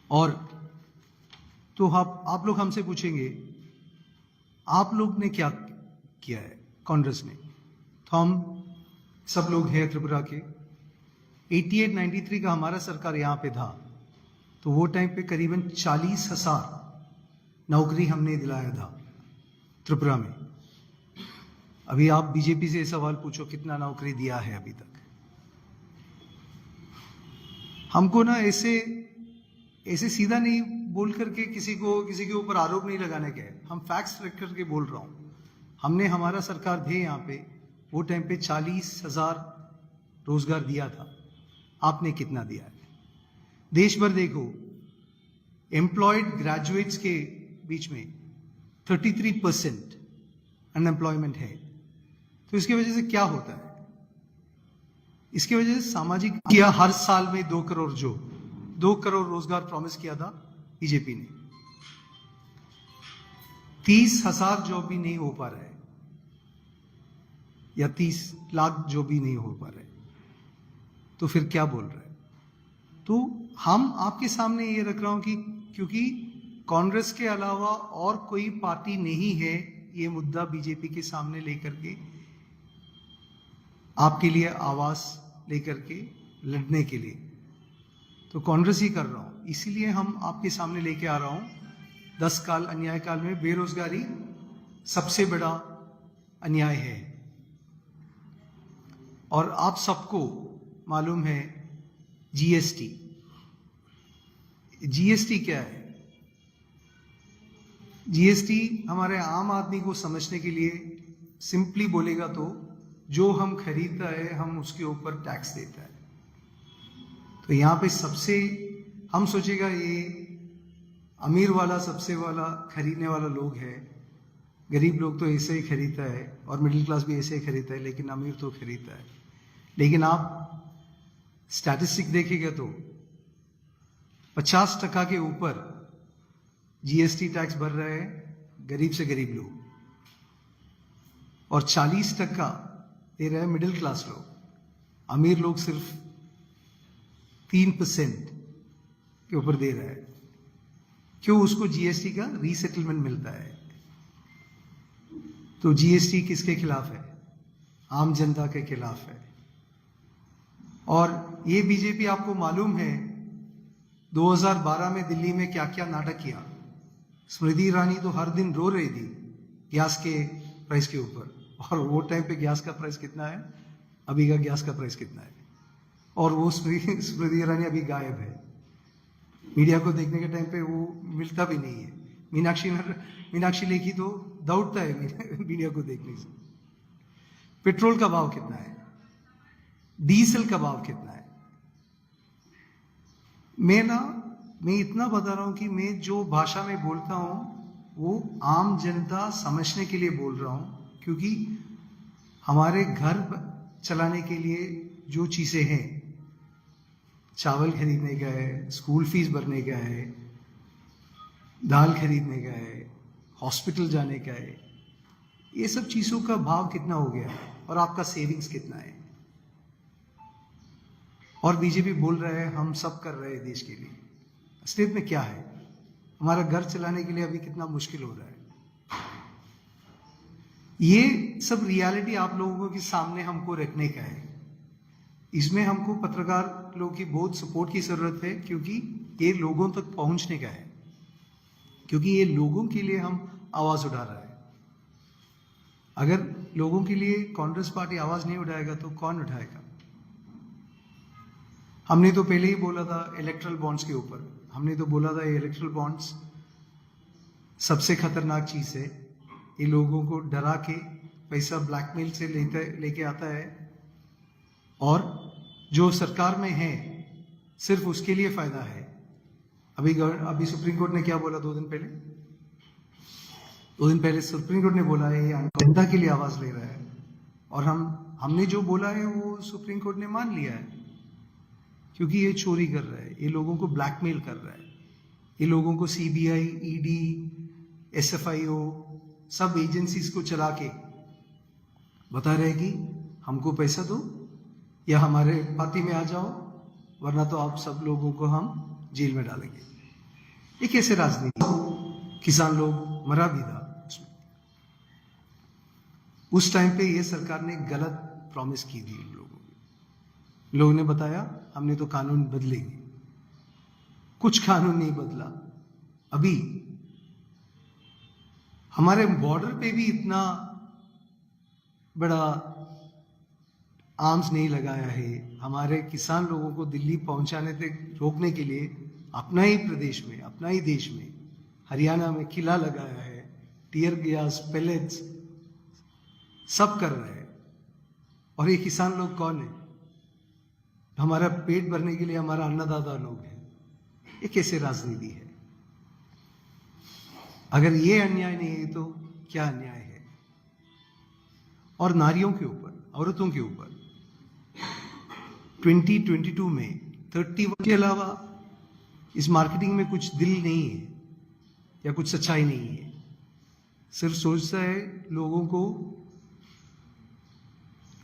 और तो आप लोग हमसे पूछेंगे आप लोग ने क्या किया है कांग्रेस ने, तो हम सब लोग हैं त्रिपुरा के। 88-93 का हमारा सरकार यहाँ पे था, तो वो टाइम पे करीबन 40,000 नौकरी हमने दिलाया था त्रिपुरा में। अभी आप बीजेपी से सवाल पूछो कितना नौकरी दिया है अभी तक। हमको ना ऐसे सीधा नहीं बोल करके किसी के ऊपर आरोप नहीं लगाने के, हम फैक्ट्स रख करके बोल रहा हूँ। हमने हमारा सरकार थे यहाँ पे, वो टाइम पे 40,000 रोजगार दिया था। आपने कितना दिया है? देश भर देखो, एम्प्लॉयड ग्रेजुएट्स के बीच में 33% अनएम्प्लॉयमेंट है। तो इसकी वजह से क्या होता है? इसकी वजह से सामाजिक किया, हर साल में 2 करोड़ रोजगार प्रॉमिस किया था बीजेपी ने। 30,000 जॉब भी नहीं हो पा रहा है, या 30 लाख जॉब भी नहीं हो पा रहा है, तो फिर क्या बोल रहे हैं? तो हम आपके सामने ये रख रहा हूं कि क्योंकि कांग्रेस के अलावा और कोई पार्टी नहीं है ये मुद्दा बीजेपी के सामने लेकर के आपके लिए आवाज लेकर के लड़ने के लिए, तो कांग्रेस ही कर रहा हूं। इसीलिए हम आपके सामने लेके आ रहा हूं। 10 काल अन्याय काल में बेरोजगारी सबसे बड़ा अन्याय है। और आप सबको मालूम है जीएसटी क्या है? जीएसटी हमारे आम आदमी को समझने के लिए सिंपली बोलेगा तो जो हम खरीदता है हम उसके ऊपर टैक्स देता है। तो यहाँ पे सबसे हम सोचेगा ये अमीर वाला सबसे वाला खरीदने वाला लोग है, गरीब लोग तो ऐसे ही खरीदता है और मिडिल क्लास भी ऐसे ही खरीदता है, लेकिन अमीर तो खरीदता है। लेकिन आप स्टैटिस्टिक देखेगा तो 50% के ऊपर जीएसटी टैक्स भर रहे हैं गरीब से गरीब लोग, और 40% दे रहे हैं मिडिल क्लास लोग। अमीर लोग सिर्फ 3% के ऊपर दे रहा है। क्यों? उसको जीएसटी का रीसेटलमेंट मिलता है। तो जीएसटी किसके खिलाफ है? आम जनता के खिलाफ है। और ये बीजेपी, आपको मालूम है 2012 में दिल्ली में क्या क्या नाटक किया। स्मृति ईरानी तो हर दिन रो रही थी गैस के प्राइस के ऊपर, और वो टाइम पे गैस का प्राइस कितना है, अभी का गैस का प्राइस कितना है, और वो स्मृति ईरानी अभी गायब है। मीडिया को देखने के टाइम पे वो मिलता भी नहीं है। मीनाक्षी लेखी तो दौड़ता है मीडिया को देखने से। पेट्रोल का भाव कितना है, डीजल का भाव कितना है? मैं इतना बता रहा हूं कि मैं जो भाषा में बोलता हूं वो आम जनता समझने के लिए बोल रहा हूं, क्योंकि हमारे घर चलाने के लिए जो चीजें हैं, चावल खरीदने का है, स्कूल फीस भरने का है, दाल खरीदने का है, हॉस्पिटल जाने का है, ये सब चीजों का भाव कितना हो गया और आपका सेविंग्स कितना है? और बीजेपी बोल रहा है हम सब कर रहे हैं देश के लिए। असलियत में क्या है? हमारा घर चलाने के लिए अभी कितना मुश्किल हो रहा है। ये सब रियलिटी आप लोगों के सामने हमको रखने का है। इसमें हमको पत्रकार लोगों की बहुत सपोर्ट की जरूरत है, क्योंकि ये लोगों तक पहुंचने का है, क्योंकि ये लोगों के लिए हम आवाज उठा रहा है। अगर लोगों के लिए कांग्रेस पार्टी आवाज नहीं उठाएगा तो कौन उठाएगा? हमने तो पहले ही बोला था इलेक्ट्रल बॉन्ड्स के ऊपर, हमने तो बोला था ये इलेक्ट्रल बॉन्ड्स सबसे खतरनाक चीज है। ये लोगों को डरा के पैसा ब्लैकमेल से लेके आता है, और जो सरकार में है सिर्फ उसके लिए फायदा है। अभी सुप्रीम कोर्ट ने क्या बोला? 2 दिन पहले सुप्रीम कोर्ट ने बोला है ये जनता के लिए आवाज ले रहा है, और हमने जो बोला है वो सुप्रीम कोर्ट ने मान लिया है, क्योंकि ये चोरी कर रहा है, ये लोगों को ब्लैकमेल कर रहा है, ये लोगों को सीबीआई, ईडी, एसएफआईओ सब एजेंसीज को चला के बता रहे कि हमको पैसा दो या हमारे पार्टी में आ जाओ, वरना तो आप सब लोगों को हम जेल में डालेंगे। ये कैसे राजनीति? किसान लोग मरा भी था उसमें। उस टाइम पे ये सरकार ने गलत प्रॉमिस की थी लोगों को। लोगों ने बताया हमने तो कानून बदलेंगे, कुछ कानून नहीं बदला। अभी हमारे बॉर्डर पे भी इतना बड़ा आर्म्स नहीं लगाया है। हमारे किसान लोगों को दिल्ली पहुंचाने तक रोकने के लिए अपना ही प्रदेश में, अपना ही देश में, हरियाणा में किला लगाया है, टीयर गैस, पेलेट्स सब कर रहे हैं। और ये किसान लोग कौन है? हमारा पेट भरने के लिए हमारा अन्नदाता लोग हैं। ये कैसे राजनीति है? अगर ये अन्याय नहीं है तो क्या अन्याय है? और नारियों के ऊपर, औरतों के ऊपर 2022 में 31 के अलावा इस मार्केटिंग में कुछ दिल नहीं है या कुछ सच्चाई नहीं है। सिर्फ सोचता है लोगों को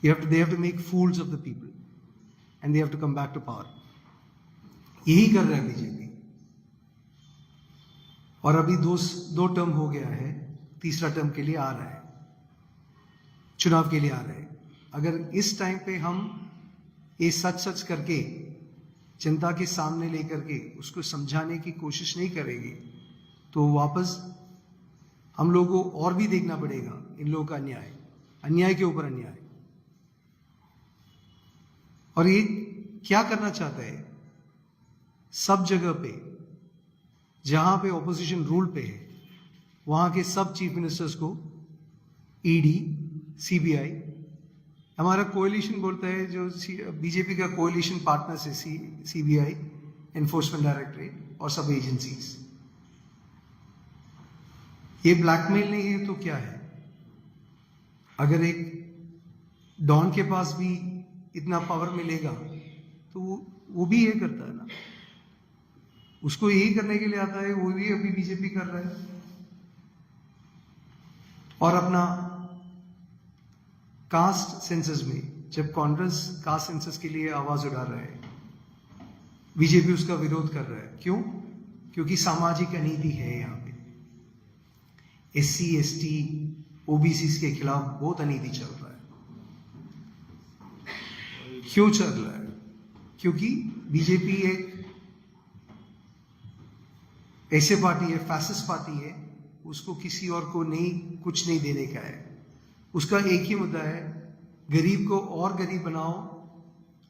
they have to make fools of the people and they have to come back to power. यही कर रहा है बीजेपी। और अभी दो टर्म हो गया है, तीसरा टर्म के लिए आ रहा है, चुनाव के लिए आ रहा है। अगर इस टाइम पे हम ये सच करके जनता के सामने लेकर के उसको समझाने की कोशिश नहीं करेंगे तो वापस हम लोगों को और भी देखना पड़ेगा इन लोगों का अन्याय के ऊपर अन्याय। और ये क्या करना चाहता है? सब जगह पे जहां पे ऑपोजिशन रूल पे है वहां के सब चीफ मिनिस्टर्स को ईडी, सीबीआई, हमारा कोएलिशन बोलता है जो बीजेपी का कोएलिशन पार्टनर है, सीबीआई, एनफोर्समेंट डायरेक्टरेट और सब एजेंसीज। ये ब्लैकमेल नहीं है तो क्या है? अगर एक डॉन के पास भी इतना पावर मिलेगा तो वो भी ये करता है ना, उसको यही करने के लिए आता है, वो भी अभी बीजेपी कर रहा है। और अपना कास्ट सेंसस में जब कांग्रेस कास्ट सेंसस के लिए आवाज उठा रहा है, बीजेपी उसका विरोध कर रहा है। क्यों? क्योंकि सामाजिक अनीति है यहाँ पे। SC, ST, OBC के खिलाफ बहुत अनीति चल रहा है। क्यों चल रहा है? क्योंकि बीजेपी एक ऐसे पार्टी है, फैसिस्ट पार्टी है, उसको किसी और को कुछ नहीं देने का है। उसका एक ही मुद्दा है, गरीब को और गरीब बनाओ,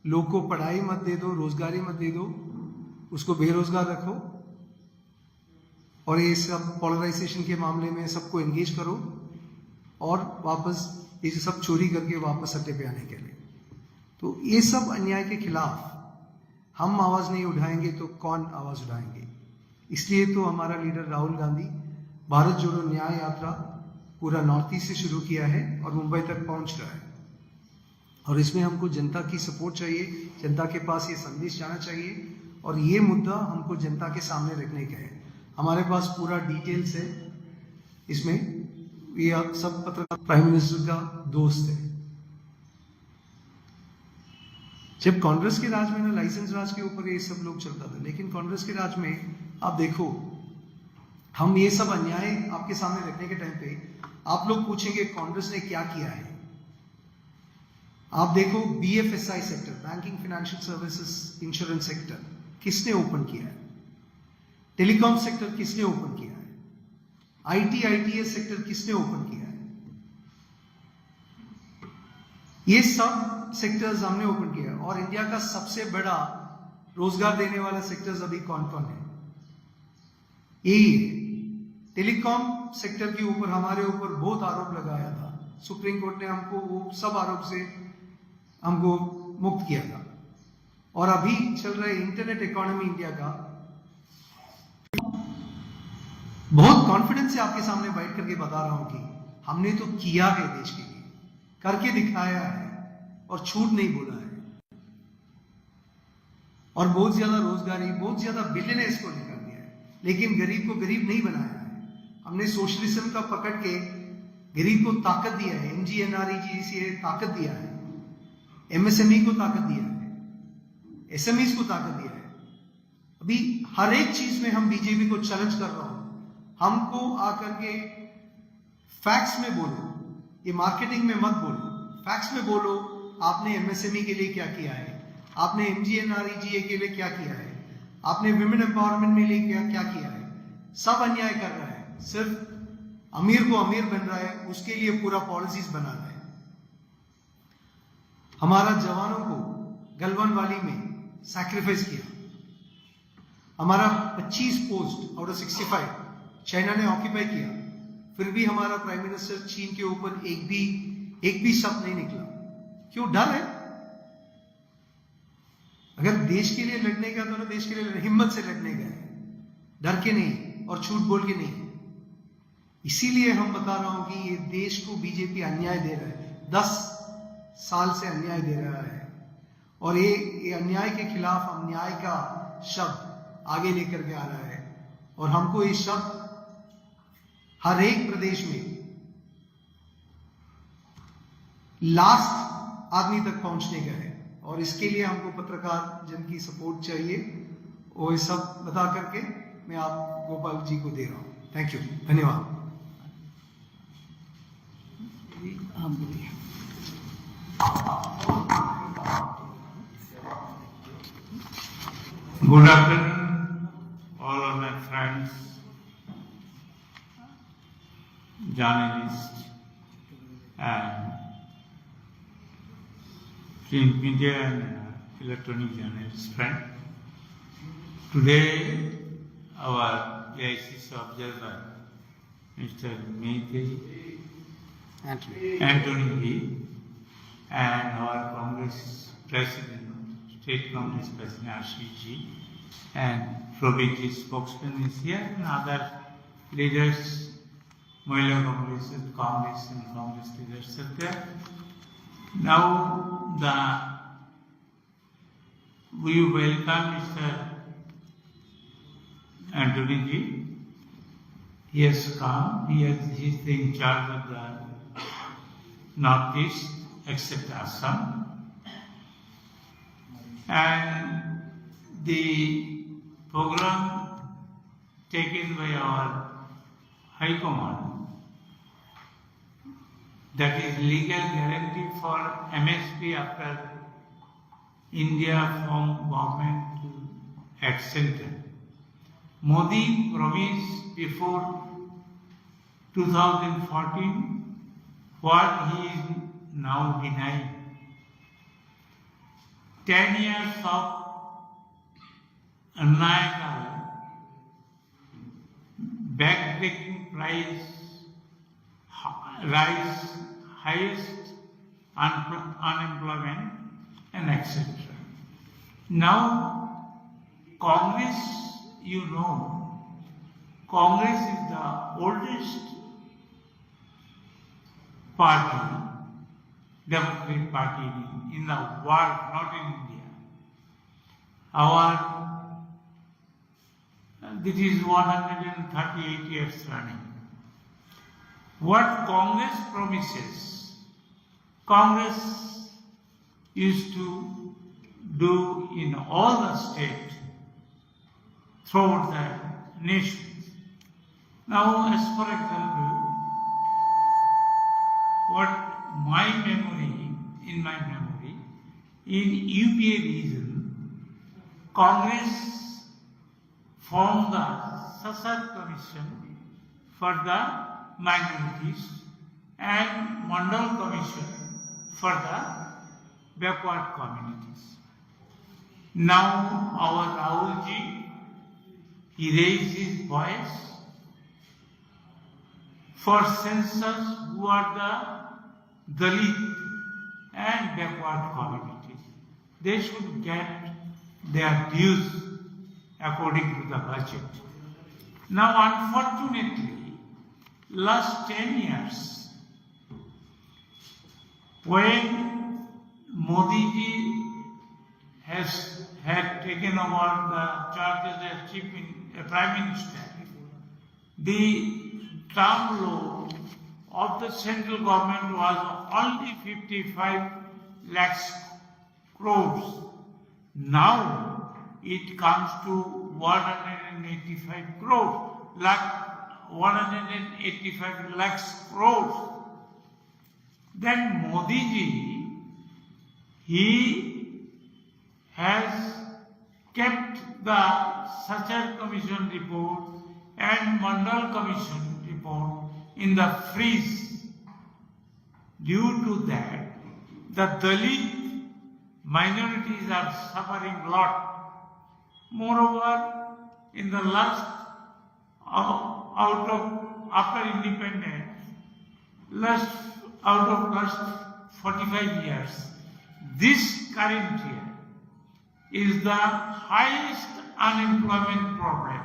लोग को पढ़ाई मत दे दो, रोजगारी मत दे दो, उसको बेरोजगार रखो और ये सब पोलराइजेशन के मामले में सबको एंगेज करो और वापस ये सब चोरी करके वापस सत्ते पे आने के लिए। तो ये सब अन्याय के खिलाफ हम आवाज नहीं उठाएंगे तो कौन आवाज उठाएंगे? इसलिए तो हमारा लीडर राहुल गांधी भारत जोड़ो न्याय यात्रा पूरा नॉर्थ ईस्ट से शुरू किया है और मुंबई तक पहुंच रहा है। और इसमें हमको जनता की सपोर्ट चाहिए, जनता के पास ये संदेश जाना चाहिए और ये मुद्दा हमको जनता के सामने रखने का है। हमारे पास पूरा डिटेल्स है इसमें। ये सब पत्रकार प्राइम मिनिस्टर का दोस्त है। जब कांग्रेस के राज में ना लाइसेंस राज के ऊपर ये सब लोग चलता था, लेकिन कांग्रेस के राज में आप देखो, हम ये सब अन्याय आपके सामने रखने के टाइम पे आप लोग पूछेंगे कांग्रेस ने क्या किया है। आप देखो BFSI sector, banking financial services insurance sector किसने ओपन किया है? टेलीकॉम सेक्टर किसने ओपन किया है? ITS सेक्टर किसने ओपन किया है? ये सब सेक्टर्स हमने ओपन किया है। और इंडिया का सबसे बड़ा रोजगार देने वाला सेक्टर्स अभी कौन कौन है? यही है। टेलीकॉम सेक्टर के ऊपर हमारे ऊपर बहुत आरोप लगाया था, सुप्रीम कोर्ट ने हमको वो सब आरोप से हमको मुक्त किया था। और अभी चल रहा है इंटरनेट इकोनॉमी इंडिया का। बहुत कॉन्फिडेंस से आपके सामने बैठ करके बता रहा हूं कि हमने तो किया है, देश के लिए करके दिखाया है और झूठ नहीं बोला है। और बहुत ज्यादा रोजगारी, बहुत ज्यादा बिलियनर्स को निकाल दिया है, लेकिन गरीब को गरीब नहीं बनाया है। हमने सोशलिज्म का पकड़ के गरीब को ताकत दिया है, MGNREGA से ताकत दिया है, MSME को ताकत दिया है, SMEs को ताकत दिया है। अभी हर एक चीज में हम बीजेपी को चैलेंज कर रहा हूं, हमको आकर के फैक्ट्स में बोलो, ये मार्केटिंग में मत बोलो, फैक्ट्स में बोलो। आपने एमएसएमई के लिए क्या किया है, आपने एमजीएनआरईजीए के लिए क्या किया है, आपने विमेन एम्पावरमेंट में लिए क्या किया है। सब अन्याय कर रहा है, सिर्फ अमीर को अमीर बन रहा है, उसके लिए पूरा पॉलिसीज बना रहा है। हमारा जवानों को गलवान वाली में सैक्रिफाइस किया, हमारा 25 पोस्ट आउट ऑफ 65 चाइना ने ऑक्यूपाई किया, फिर भी हमारा प्राइम मिनिस्टर चीन के ऊपर एक भी शब्द नहीं निकला। क्यों? डर है। अगर देश के लिए लड़ने का तो ना देश के लिए हिम्मत से लड़ने का है, डर के नहीं और झूठ बोल के नहीं। इसीलिए हम बता रहा हूं कि ये देश को बीजेपी अन्याय दे रहा है, 10 साल से अन्याय दे रहा है, और ये अन्याय के खिलाफ हम न्याय का शब्द आगे लेकर के आ रहा है। और हमको ये शब्द हर एक प्रदेश में लास्ट आदमी तक पहुंचने का है, और इसके लिए हमको पत्रकार जन की सपोर्ट चाहिए। और ये सब बता करके मैं आप गोपाल जी को दे रहा हूं। थैंक यू, धन्यवाद। Good afternoon, all of my friends, journalists, and print media and electronic journalists friends. Today, our AICC observer, Mr. Mehdi Anthony Lee, and our Congress President, State Congress President Ashish Ji, and Probity spokesman is here, and other leaders, Mahila Congress and Congress leaders are there. Now, we welcome Mr. Anthony Ji. He has come. He is in charge of the Northeast, except Assam. And the program taken by our High Command, that is legal guarantee for MSP after India formed government at center. Modi promised before 2014 what he is now denying. 10 years of Annayakal, backbreaking price rise, highest unemployment, and etc. Now, Congress, you know, Congress is the oldest party, Democratic Party in the world, not in India. This is 138 years running. What Congress promises, Congress used to do in all the states throughout the nation. Now, as for example, what in my memory, in UPA region, Congress formed the Sasad Commission for the minorities and Mandal Commission for the backward communities. Now our Rahul Ji, he raised his voice for censors who are the Dalit and backward communities. They should get their dues according to the budget. Now, unfortunately, last 10 years, when Modi ji had taken over the charges as Prime Minister, the term law of the central government was only 55 lakhs crores. Now it comes to 185 crores, 185 lakhs crores. Then Modi ji, he has kept the Sachar Commission report and Mandal Commission report in the freeze. Due to that, the Dalit minorities are suffering a lot. Moreover, in the after independence, out of last 45 years, this current year is the highest unemployment problem.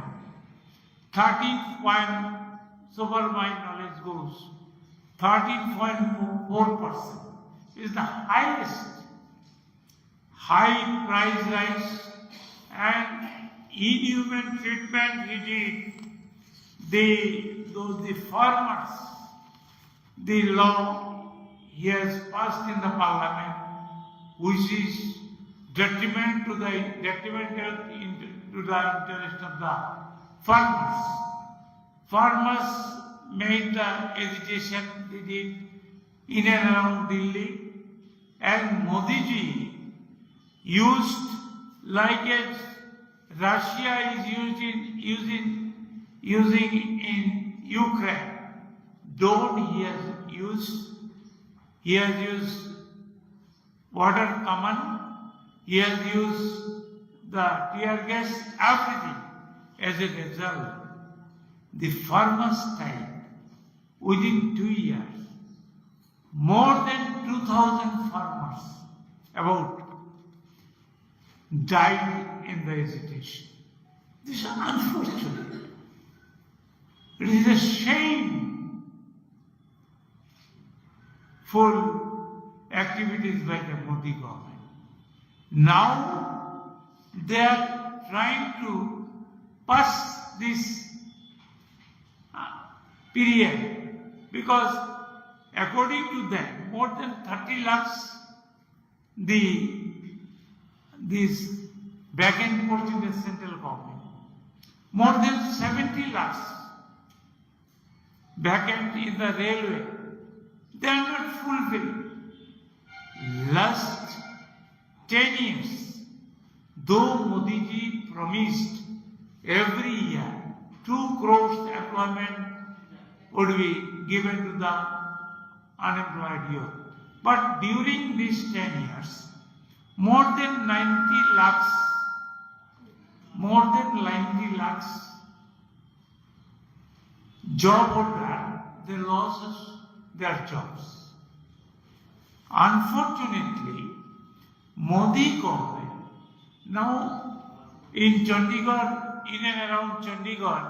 13. So far my knowledge goes, 13.4% is the highest. High price rise and inhuman treatment he did the farmers. The law he has passed in the parliament, which is detrimental to the interest of the farmers. Farmers made the agitation they did in and around Delhi, and Modi ji used like as Russia is using in Ukraine. He has used water cannon, he has used the tear gas, everything. As a result, the farmers died within 2 years. More than 2,000 farmers died in the agitation. This is unfortunate. It is a shame for activities by the Modi government. Now they are trying to pass this period because according to them, more than 30 lakhs this back-end port in the central government, more than 70 lakhs back-end in the railway, they are not fulfilled. Last 10 years, though Modi ji promised every year 2 crores employment would be given to the unemployed youth. But during these 10 years, more than 90 lakhs job holder, they lost their jobs. Unfortunately, Modi government now in Chandigarh, in and around Chandigarh,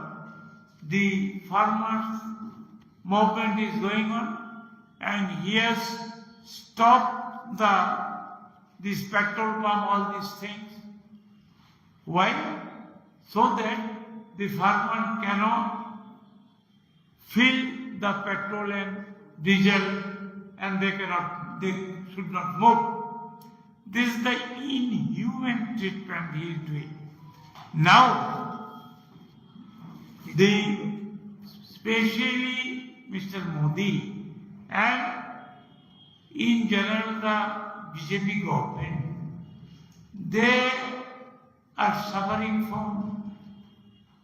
the farmers movement is going on, and he has stopped this petrol pump, all these things. Why? So that the farmer cannot fill the petrol and diesel, and they should not move. This is the inhuman treatment he is doing. Now, especially Mr. Modi and in general the BJP government, they are suffering from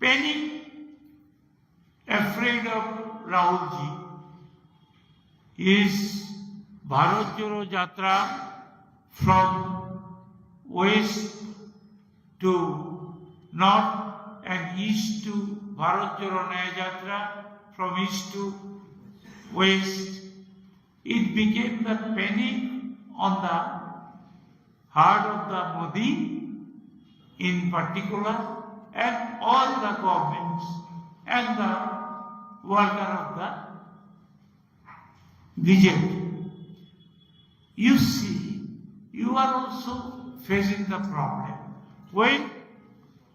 panic, afraid of Rahul ji. His Bharat Jodo Yatra from west to north and east to Bharat Jodo Naya Yatra from east to west. It became the panic on the heart of the Modi in particular, and all the governments and the worker of the BJP. You see, you are also facing the problem. When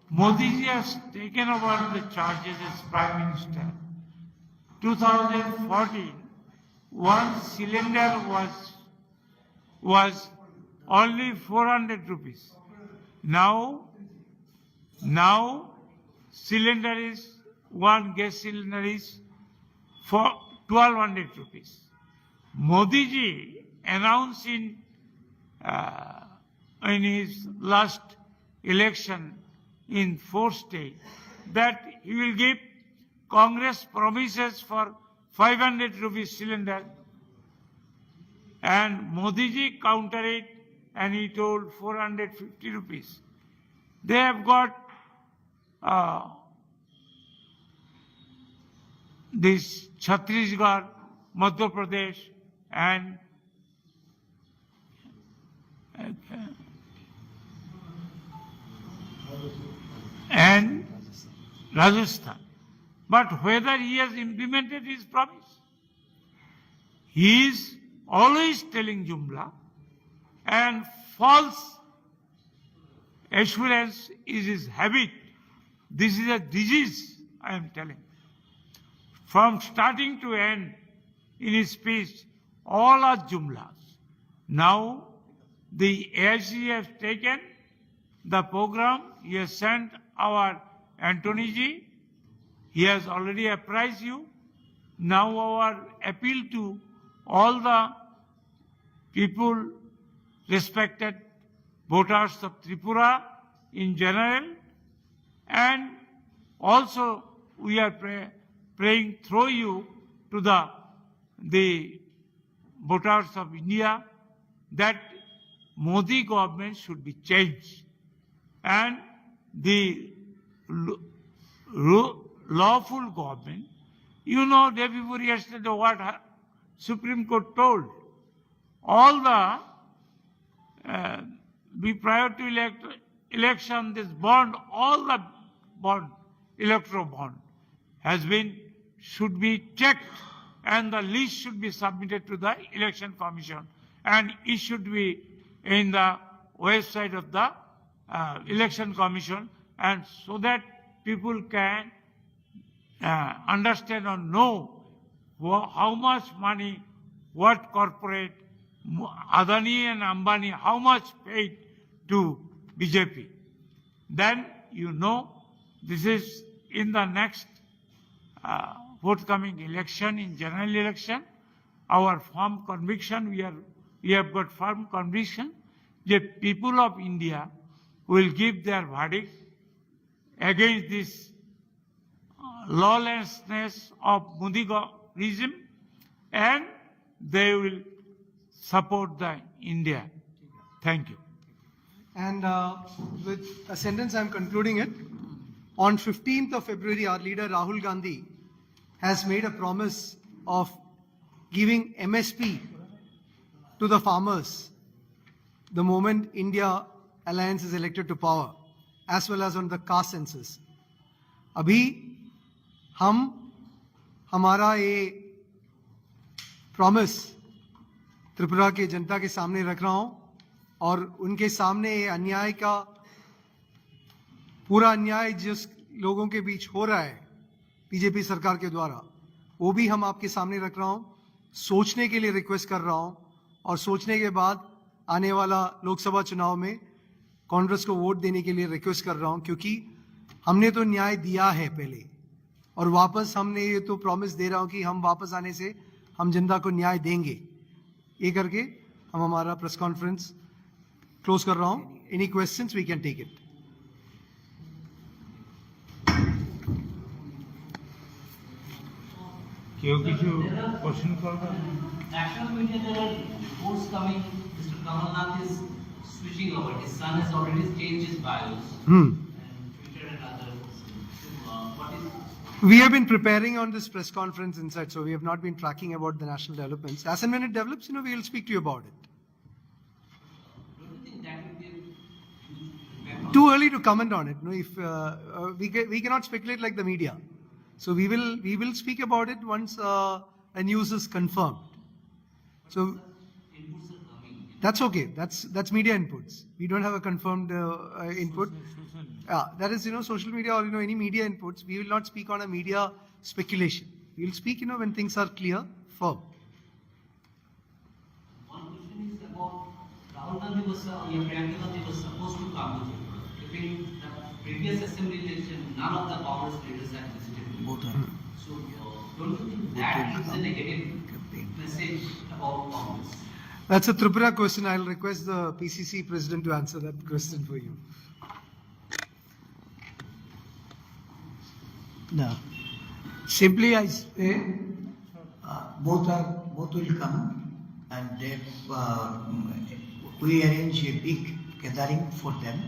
Modi ji has taken over the charges as Prime Minister, 2014, one cylinder was only 400 rupees. Now cylinder is, one gas cylinder is for 1200 rupees. Modi ji announced in his last election in 4 states that he will give Congress promises for 500 rupees cylinder, and Modi ji countered it and he told 450 rupees. They have got this Chhattisgarh, Madhya Pradesh and Rajasthan. But whether he has implemented his promise? He is always telling Jumla, and false assurance is his habit. This is a disease, I am telling. From starting to end in his speech, all are Jumlas. Now, the AIC has taken the program, he has sent our Antony ji, he has already apprised you. Now our appeal to all the people, respected voters of Tripura in general, and also we are praying through you to the voters of India that Modi government should be changed, and the lawful government. You know, day before yesterday what Supreme Court told. All the prior to election, this bond, all the bond, electoral bond, should be checked, and the list should be submitted to the Election Commission, and it should be in the website of the Election Commission, and so that people can understand or know how much money, what corporate, Adani and Ambani, how much paid to BJP. Then you know this is in the next forthcoming election, in general election, our firm conviction, we have got firm conviction that people of India will give their verdict against this lawlessness of Modi regime, and they will support the India. Thank you. And with a sentence, I'm concluding it. On 15th of February, our leader Rahul Gandhi has made a promise of giving MSP to the farmers the moment India Alliance is elected to power, as well as on the caste census. अभी हमारा ये promise Tripura के जनता के सामने रख रहा हूं, और उनके सामने ये अन्याय का पूरा अन्याय जिस लोगों के बीच हो रहा है बीजेपी सरकार के द्वारा, वो भी हम आपके सामने रख रहा हूं, सोचने के लिए रिक्वेस्ट कर रहा हूं, और सोचने के बाद आने वाला लोकसभा चुनाव में कांग्रेस को वोट देने के लिए रिक्वेस्ट कर रहा हूं, क्योंकि हमने तो न्याय दिया है पहले, और वापस हमने ये तो प्रॉमिस दे रहा हूं कि हम वापस आने से हम जनता को न्याय देंगे। ये करके हम हमारा प्रेस कॉन्फ्रेंस क्लोज कर रहा हूं। Any questions we can take it. क्यों किसी क्वेश्चन करना? National media, there are reports coming. Mr. Kamalnath is switching over. His son has already changed his bios. And Twitter and other. What is? We have been preparing on this press conference inside, so we have not been tracking about the national developments. As and when it develops, we will speak to you about it. Don't you think that would be Too early to comment on it. No, if we cannot speculate like the media, so we will speak about it once a news is confirmed. So inputs are coming? that's okay. That's media inputs. We don't have a confirmed input. That is, social media or any media inputs. We will not speak on a media speculation. We will speak, when things are clear, firm. One question is about Rahul Gandhi Priyanka Gandhi was supposed to come to Tripura, keeping the previous assembly election, none of the Congress leaders have visited. Both are So, don't you think that is a negative campaign. message about Congress? That's a Tripura question. I'll request the PCC president to answer that question for you. No. Simply I say both will come, and that we arrange a big gathering for them.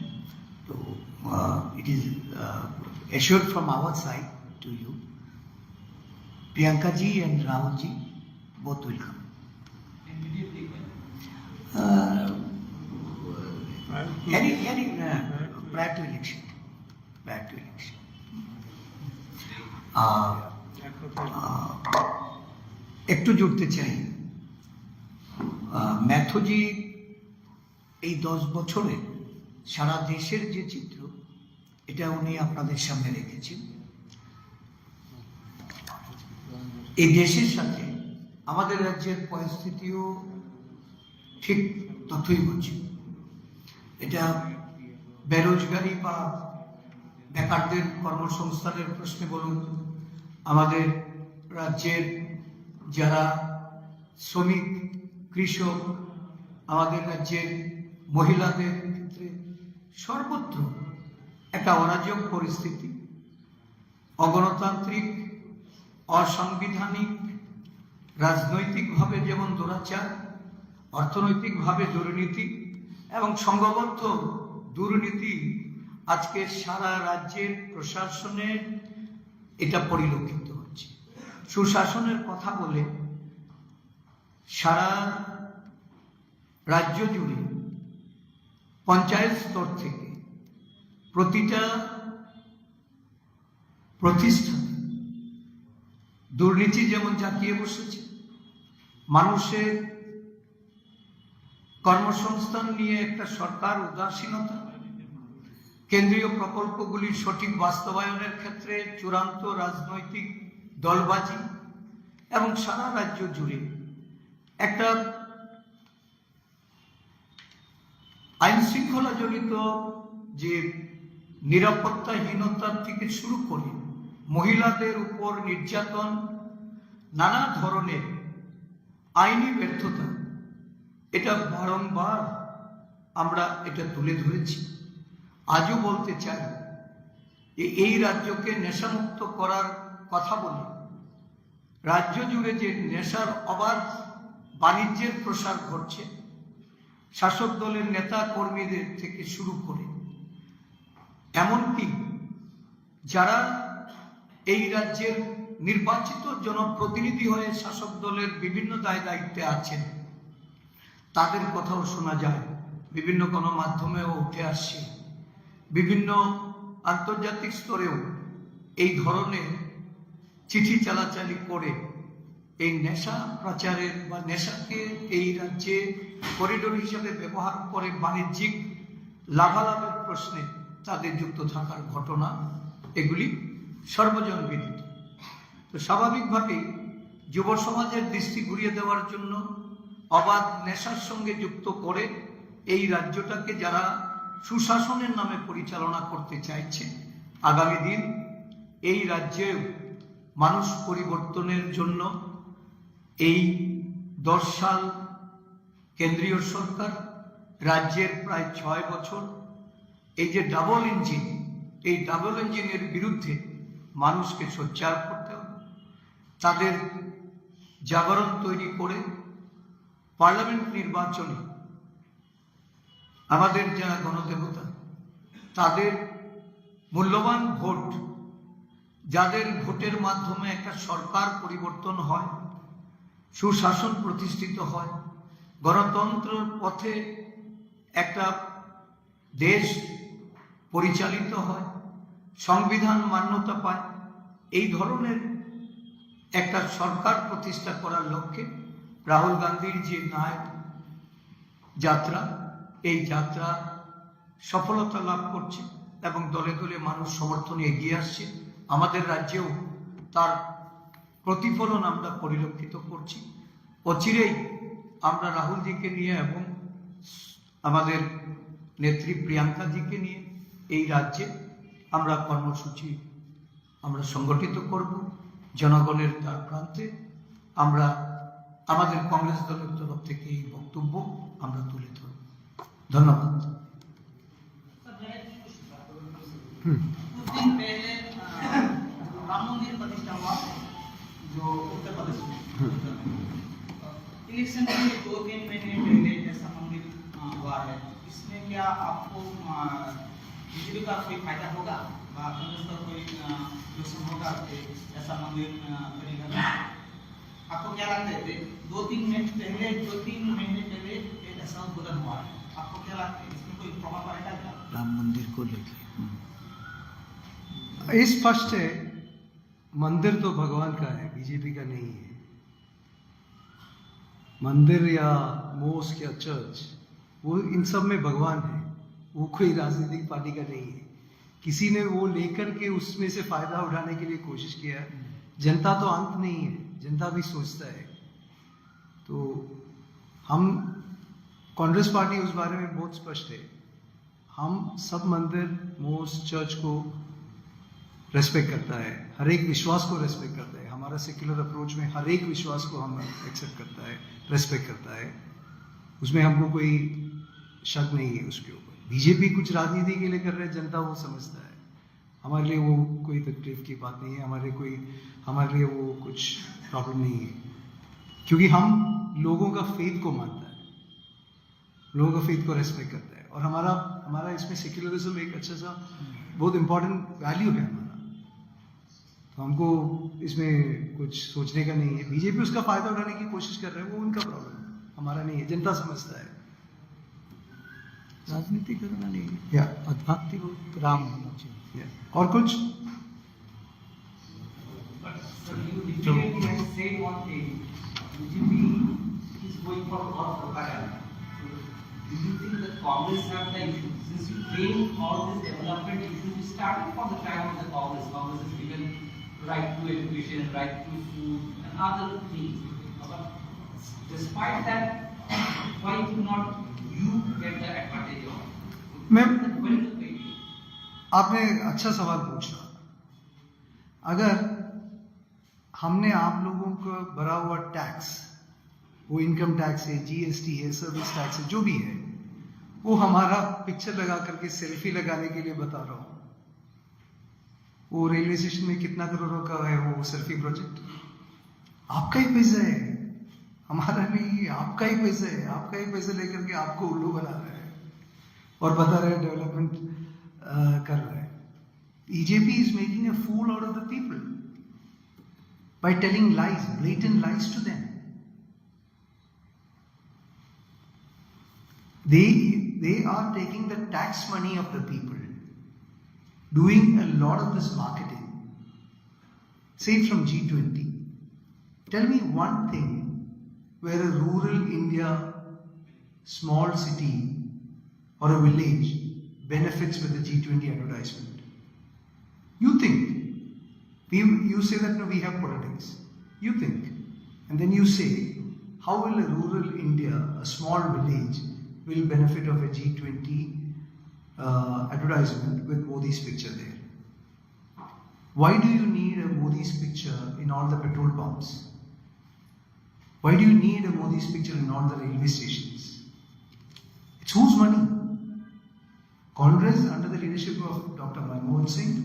So it is assured from our side to you. Priyanka ji and Rahul ji both will come. Immediately, Any prior to election. একটু জুড়তে চাই, ম্যাথজি এই 10 বছরে সারা দেশের যে চিত্র, এটা উনি আপনাদের সামনে রেখেছেন। এই দেশের সাথে আমাদের রাজ্যের পরিস্থিতিও ঠিক তথ্যই বলছে। এটা বেরোজগারি বা বেকারদের কর্মসংস্থানের প্রশ্নে বলুন, আমাদের রাজ্যের যারা শ্রমিক, কৃষক, আমাদের রাজ্যের মহিলাদের ক্ষেত্রে সর্বত্র একটা অরাজক পরিস্থিতি, অগণতান্ত্রিক, অসাংবিধানিক, রাজনৈতিকভাবে যেমন দুরাচার, অর্থনৈতিকভাবে দুর্নীতি এবং সংঘবদ্ধ দুর্নীতি আজকে সারা রাজ্যের প্রশাসনে এটা পরিলক্ষিত হচ্ছে। সুশাসনের কথা বলে সারা রাজ্য জুড়ে পঞ্চায়েত স্তর থেকে প্রতিটা প্রতিষ্ঠানে দুর্নীতি যেমন জাঁকিয়ে বসেছে, মানুষের কর্মসংস্থান নিয়ে একটা সরকার উদাসীনতা, কেন্দ্রীয় প্রকল্পগুলির সঠিক বাস্তবায়নের ক্ষেত্রে চূড়ান্ত রাজনৈতিক দলবাজি এবং সারা রাজ্য জুড়ে একটা আইন শৃঙ্খলা জনিত যে নিরাপত্তাহীনতার থেকে শুরু করে মহিলাদের উপর নির্যাতন, নানা ধরনের আইনি ব্যর্থতা, এটা বারংবার আমরা এটা তুলে ধরেছি। আজও বলতে চাই এই রাজ্যকে নেশামুক্ত করার কথা বলে রাজ্য জুড়ে যে নেশার অবাধ বাণিজ্যের প্রসার ঘটছে, শাসক দলের নেতা কর্মীদের থেকে শুরু করে এমনকি যারা এই রাজ্যের নির্বাচিত জনপ্রতিনিধি হয়ে শাসক দলের বিভিন্ন দায়িত্বে আছেন, তাদের কথাও শোনা যায়, বিভিন্ন গণমাধ্যমেও উঠে আসছে, বিভিন্ন আন্তর্জাতিক স্তরেও এই ধরনের চিঠি চালাচালি করে এই নেশা প্রচারের বা নেশাকে এই রাজ্যে করিডোর হিসেবে ব্যবহার করে বাণিজ্যিক লাভালাভের প্রশ্নে তাদের যুক্ত থাকার ঘটনা, এগুলি সর্বজন বিদিত। তো স্বাভাবিকভাবেই যুব সমাজের দৃষ্টি ঘুরিয়ে দেওয়ার জন্য অবাধ নেশার সঙ্গে যুক্ত করে এই রাজ্যটাকে যারা সুশাসনের নামে পরিচালনা করতে চাইছে, আগামী দিন এই রাজ্যে মানুষ পরিবর্তনের জন্য এই 10 সাল কেন্দ্রীয় সরকার, রাজ্যের প্রায় 6 বছর, এই যে ডাবল ইঞ্জিন, এই ডাবল ইঞ্জিনের বিরুদ্ধে মানুষকে সোচ্চার করতে হবে। তাদের জাগরণ তৈরি করে পার্লামেন্ট নির্বাচনে আমাদের যারা গণদেবতা, তাদের মূল্যবান ভোট, যাদের ভোটের মাধ্যমে একটা সরকার পরিবর্তন হয়, সুশাসন প্রতিষ্ঠিত হয়, গণতন্ত্রের পথে একটা দেশ পরিচালিত হয়, সংবিধান মান্যতা পায়, এই ধরনের একটা সরকার প্রতিষ্ঠা করার লক্ষ্যে রাহুল গান্ধীর যে নায়ক যাত্রা, এই যাত্রা সফলতা লাভ করছে এবং দলে দলে মানুষ সমর্থনে এগিয়ে আসছে। আমাদের রাজ্যেও তার প্রতিফলন আমরা পরিলক্ষিত করছি। অচিরেই আমরা রাহুলজিকে নিয়ে এবং আমাদের নেত্রী প্রিয়াঙ্কাজিকে নিয়ে এই রাজ্যে আমরা কর্মসূচি আমরা সংগঠিত করব জনগণের দ্বার প্রান্তে। আমরা আমাদের কংগ্রেস দলের তরফ থেকে এই বক্তব্য আমরা তুলে ধরব। ধন্যবাদ। कुछ दिन पहले राम मंदिर प्रतिष्ठा हुआ जो उत्तर प्रदेश में इलेक्शन के 2-3 महीने पहले ऐसा मंदिर हुआ है। इसमें क्या आपको बीजेपी का कोई फायदा होगा व कांग्रेस का कोई नुकसान होगा कि ऐसा मंदिर करेगा? आपको क्या लगता है 2-3 महीने पहले एक ऐसा उद्घाटन हुआ है, आपको क्या लगता है इसमें कोई प्रभाव पड़ेगा क्या? राम मंदिर को लेकर ये स्पष्ट है, मंदिर तो भगवान का है, बीजेपी का नहीं है। मंदिर या मोस्क या चर्च वो इन सब में भगवान है, वो कोई राजनीतिक पार्टी का नहीं है। किसी ने वो लेकर के उसमें से फायदा उठाने के लिए कोशिश किया है। जनता तो अंत नहीं है, जनता भी सोचता है। तो हम कांग्रेस पार्टी उस बारे में बहुत स्पष्ट है, हम सब मंदिर मोस्क चर्च को रेस्पेक्ट करता है, हर एक विश्वास को रेस्पेक्ट करता है। हमारा सेक्युलर अप्रोच में हर एक विश्वास को हम एक्सेप्ट करता है, रेस्पेक्ट करता है, उसमें हमको कोई शक नहीं है उसके ऊपर। बीजेपी कुछ राजनीति के लिए कर रहे हैं, जनता वो समझता है, हमारे लिए वो कोई तकलीफ की बात नहीं है, हमारे लिए वो कुछ प्रॉब्लम नहीं है, क्योंकि हम लोगों का फेथ को मानता है, लोगों का फेथ को रेस्पेक्ट करता है। और हमारा इसमें सेक्युलरिज्म एक अच्छा सा बहुत इंपॉर्टेंट वैल्यू है हमारा, तो हमको इसमें कुछ सोचने का नहीं है। बीजेपी उसका फायदा उठाने की कोशिश कर रहे हैं, वो उनका प्रॉब्लम है, हमारा नहीं है, जनता समझता है। राजनीति करना नहीं है, या भक्ति राम होना चाहिए। और कुछ Sir, you repeatedly have said one thing. BJP is going for what propaganda. So, do you think that Congress have the issue? Since you claim all this development issue started from the time of the Congress. Congress has given right to education, right to food, and other things. But despite that, why do not you get the advantage of it? मैं- When is the way? आपने अच्छा सवाल पूछा। अगर हमने आप लोगों को भरा हुआ टैक्स, वो इनकम टैक्स है, जीएसटी है, सर्विस टैक्स है, जो भी है, वो हमारा पिक्चर लगा करके सेल्फी लगाने के लिए बता रहा हूं। वो रेलवे स्टेशन में कितना करोड़ों का है वो सेल्फी प्रोजेक्ट, आपका ही पैसा है, हमारा नहीं है, आपका ही पैसा है। आपका ही पैसा लेकर के आपको उल्लू बना रहा है और बता रहे हैं डेवलपमेंट कर रहा है। BJP is making a fool out of the people by telling lies, blatant lies to them. They are taking the tax money of the people, doing a lot of this marketing, say from G20. Tell me one thing where a rural India, small city or a village benefits with the G20 advertisement. You think. You say that no, we have politics. You think. And then you say, how will a rural India, a small village, will benefit of a G20 advertisement with Modi's picture there? Why do you need a Modi's picture in all the petrol pumps? Why do you need a Modi's picture in all the railway stations? It's whose money? Congress under the leadership of Dr. Manmohan Singh,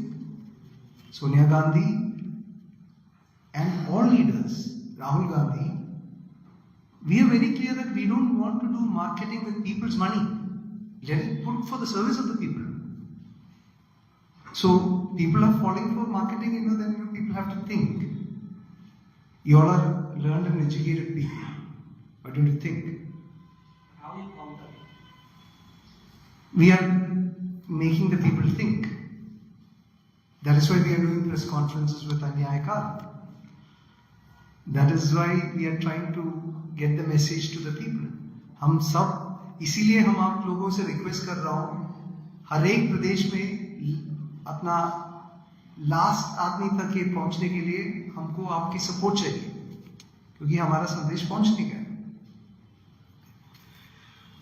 Sonia Gandhi, and all leaders, Rahul Gandhi, we are very clear that we don't want to do marketing with people's money. Let it put for the service of the people. So people are falling for marketing, then people have to think. You all are learned and educated people. Why don't you think? How you counter it? We are making the people think. That is why we are doing press conferences with Anyayakar. That is why we are trying to get the message to the people. हम सब इसीलिए हम आप लोगों से request कर रहा हूं, हर एक प्रदेश में अपना लास्ट आदमी तक ये पहुंचने के लिए हमको आपकी सपोर्ट चाहिए, क्योंकि हमारा संदेश पहुंच नहीं गया।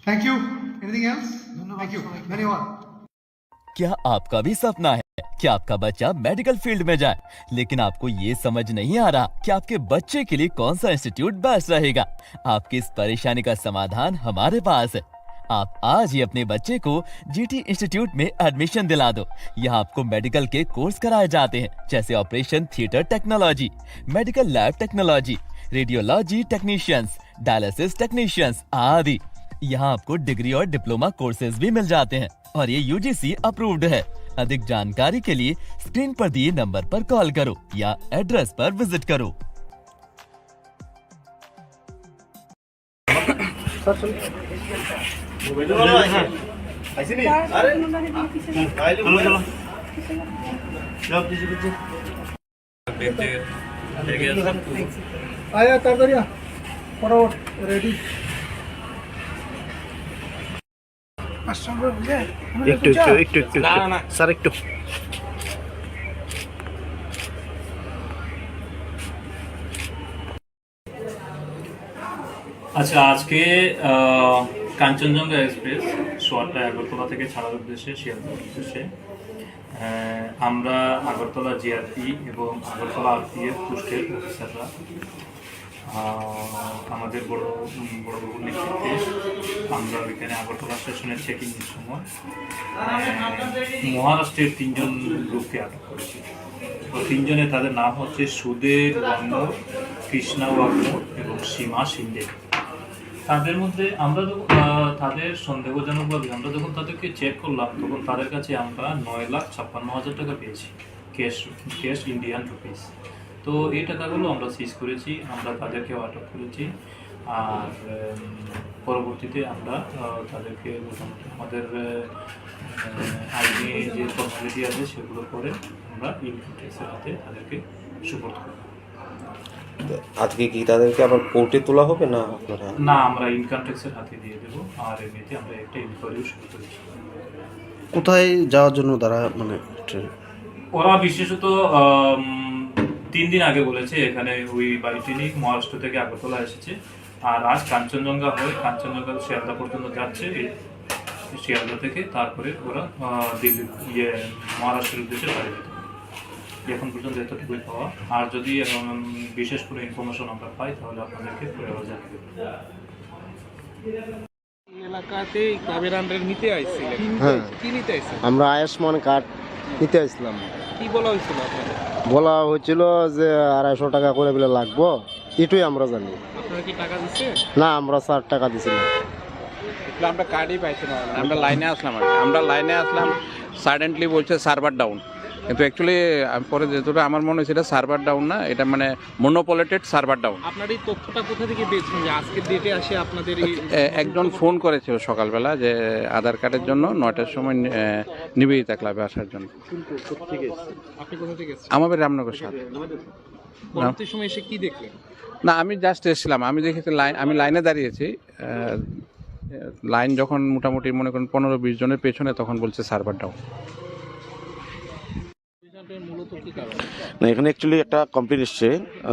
Thank you. Anything else? Thank you, धन्यवाद। क्या आपका भी सपना है कि आपका बच्चा मेडिकल फील्ड में जाए, लेकिन आपको ये समझ नहीं आ रहा कि आपके बच्चे के लिए कौन सा इंस्टीट्यूट बेस्ट रहेगा। आपकी इस परेशानी का समाधान हमारे पास है। आप आज ही अपने बच्चे को जीटी इंस्टीट्यूट में एडमिशन दिला दो। यहाँ आपको मेडिकल के कोर्स कराए जाते हैं, जैसे operation theatre technology, medical lab technology, radiology technicians, dialysis technicians आदि। यहाँ आपको डिग्री और डिप्लोमा कोर्सेज भी मिल जाते हैं और ये यूजीसी अप्रूव्ड है। अधिक जानकारी के लिए स्क्रीन पर दिए नंबर पर कॉल करो या एड्रेस पर विजिट करो। आया ताड़ाताड़ी फटाफट रेडी একটু স্যার একটু আচ্ছা, আজকে কাঞ্চনজঙ্ঘা এক্সপ্রেস সোয়ারটা আগরতলা থেকে ছাড়ার উদ্দেশ্যে শিয়ালদার উদ্দেশ্যে আমরা আগরতলা জিআরপি এবং আগরতলা আরপিএফ পোস্টের অফিসাররা আমাদের বড়বাবুর নেতৃত্বে আমরা ওইখানে আগরতলা স্টেশনের চেকিংয়ের সময় মহারাষ্ট্রের 3 জন লোককে আটক করেছি। তো 3 জনে তাদের নাম হচ্ছে সুদেব ওয়াংমোর, কৃষ্ণা ওয়াংমোর এবং সীমা সিন্ডে। তাদের মধ্যে আমরা তাদের সন্দেহজনকভাবে আমরা যখন তাদেরকে চেক করলাম তখন তাদের কাছে আমরা 9,56,000 টাকা পেয়েছি, ক্যাশ ইন্ডিয়ান রুপিস। তো এই টাকাগুলো আমরা সিজ করেছি, আমরা তাদেরকেও আটক করেছি। আর পরবর্তীতে আমরা তাদেরকে মোটামুটি আমাদের আইনি যে ফর্মালিটি আছে সেগুলো করে আমরা ইনকাম ট্যাক্সের হাতে তাদেরকে সুপোর্ট করি। আজকে কি তাদেরকে আবার কোর্টে তোলা হবে না আপনারা? না, আমরা ইনকাম ট্যাক্সের হাতে দিয়ে দেবো। আর এমনিতে আমরা একটা ইনকোয়ারিও শুরু করেছি। কোথায় যাওয়ার জন্য তারা মানে ওরা বিশেষত 3 দিন আগে বলেছে এখানে ওই বাড়িটি নিয়ে মহারাষ্ট্র থেকে আগরতলা এসেছে। আর আজ কাঞ্চনজঙ্ঘা হয়ে কাঞ্চনজঙ্ঘা শিয়ালদা পর্যন্ত যাচ্ছে। শিয়ালদা থেকে তারপরে ওরা দিল্লি মহারাষ্ট্রের উদ্দেশ্যে বাড়ি যেতে হবে। এখন পর্যন্ত এতটুকুই পাওয়া। আর যদি বিশেষ করে ইনফরমেশন আমরা পাই তাহলে আপনাদেরকে পরে আবার জানিয়ে দেবো। এলাকাতে ক্লাবের আন্ডার নিতে আইছিলেন? হ্যাঁ, কি নিতে আইছেন? আমরা আয়ুষ্মান কার্ড নিতে আসলাম। কি বলা হয়েছিল আপনাদের? বলা হয়েছিল যে 250 টাকা করে বলে লাগবো, এটাই আমরা জানি। আপনারা কি টাকা দিচ্ছে? না, আমরা 4 টাকা দিছিলাম। আমরা কার্ডই পাইছি না। আমরা লাইনে আসলাম, আমরা লাইনে আসলাম, সাডেনলি বলছে সার্ভার ডাউন। কিন্তু অ্যাকচুয়ালি পরে যেটা আমার মনে হয়েছে এটা সার্ভার ডাউন না, এটা মানে মনোপলিটেড সার্ভার ডাউন। আপনার এই তথ্যটা কোথা থেকে পেয়েছেন যে আজকের ডেটে আসে আপনাদের? একজন ফোন করেছিল সকালবেলা যে আধার কার্ডের জন্য 9টার সময় নিবেদিতা ক্লাবে আসার জন্য। আপনি কোথা থেকে এসেছেন? আমাদের রামনগর সাথে। পরবর্তী সময় এসে কি দেখলেন? না, আমি জাস্ট এসেছিলাম, আমি দেখেছি আমি লাইনে দাঁড়িয়েছি। লাইন যখন মোটামুটি মনে করেন 15-20 জনের পেছনে, তখন বলছে সার্ভার ডাউন। না, এখানে অ্যাকচুয়ালি একটা কমপ্লেন এসছে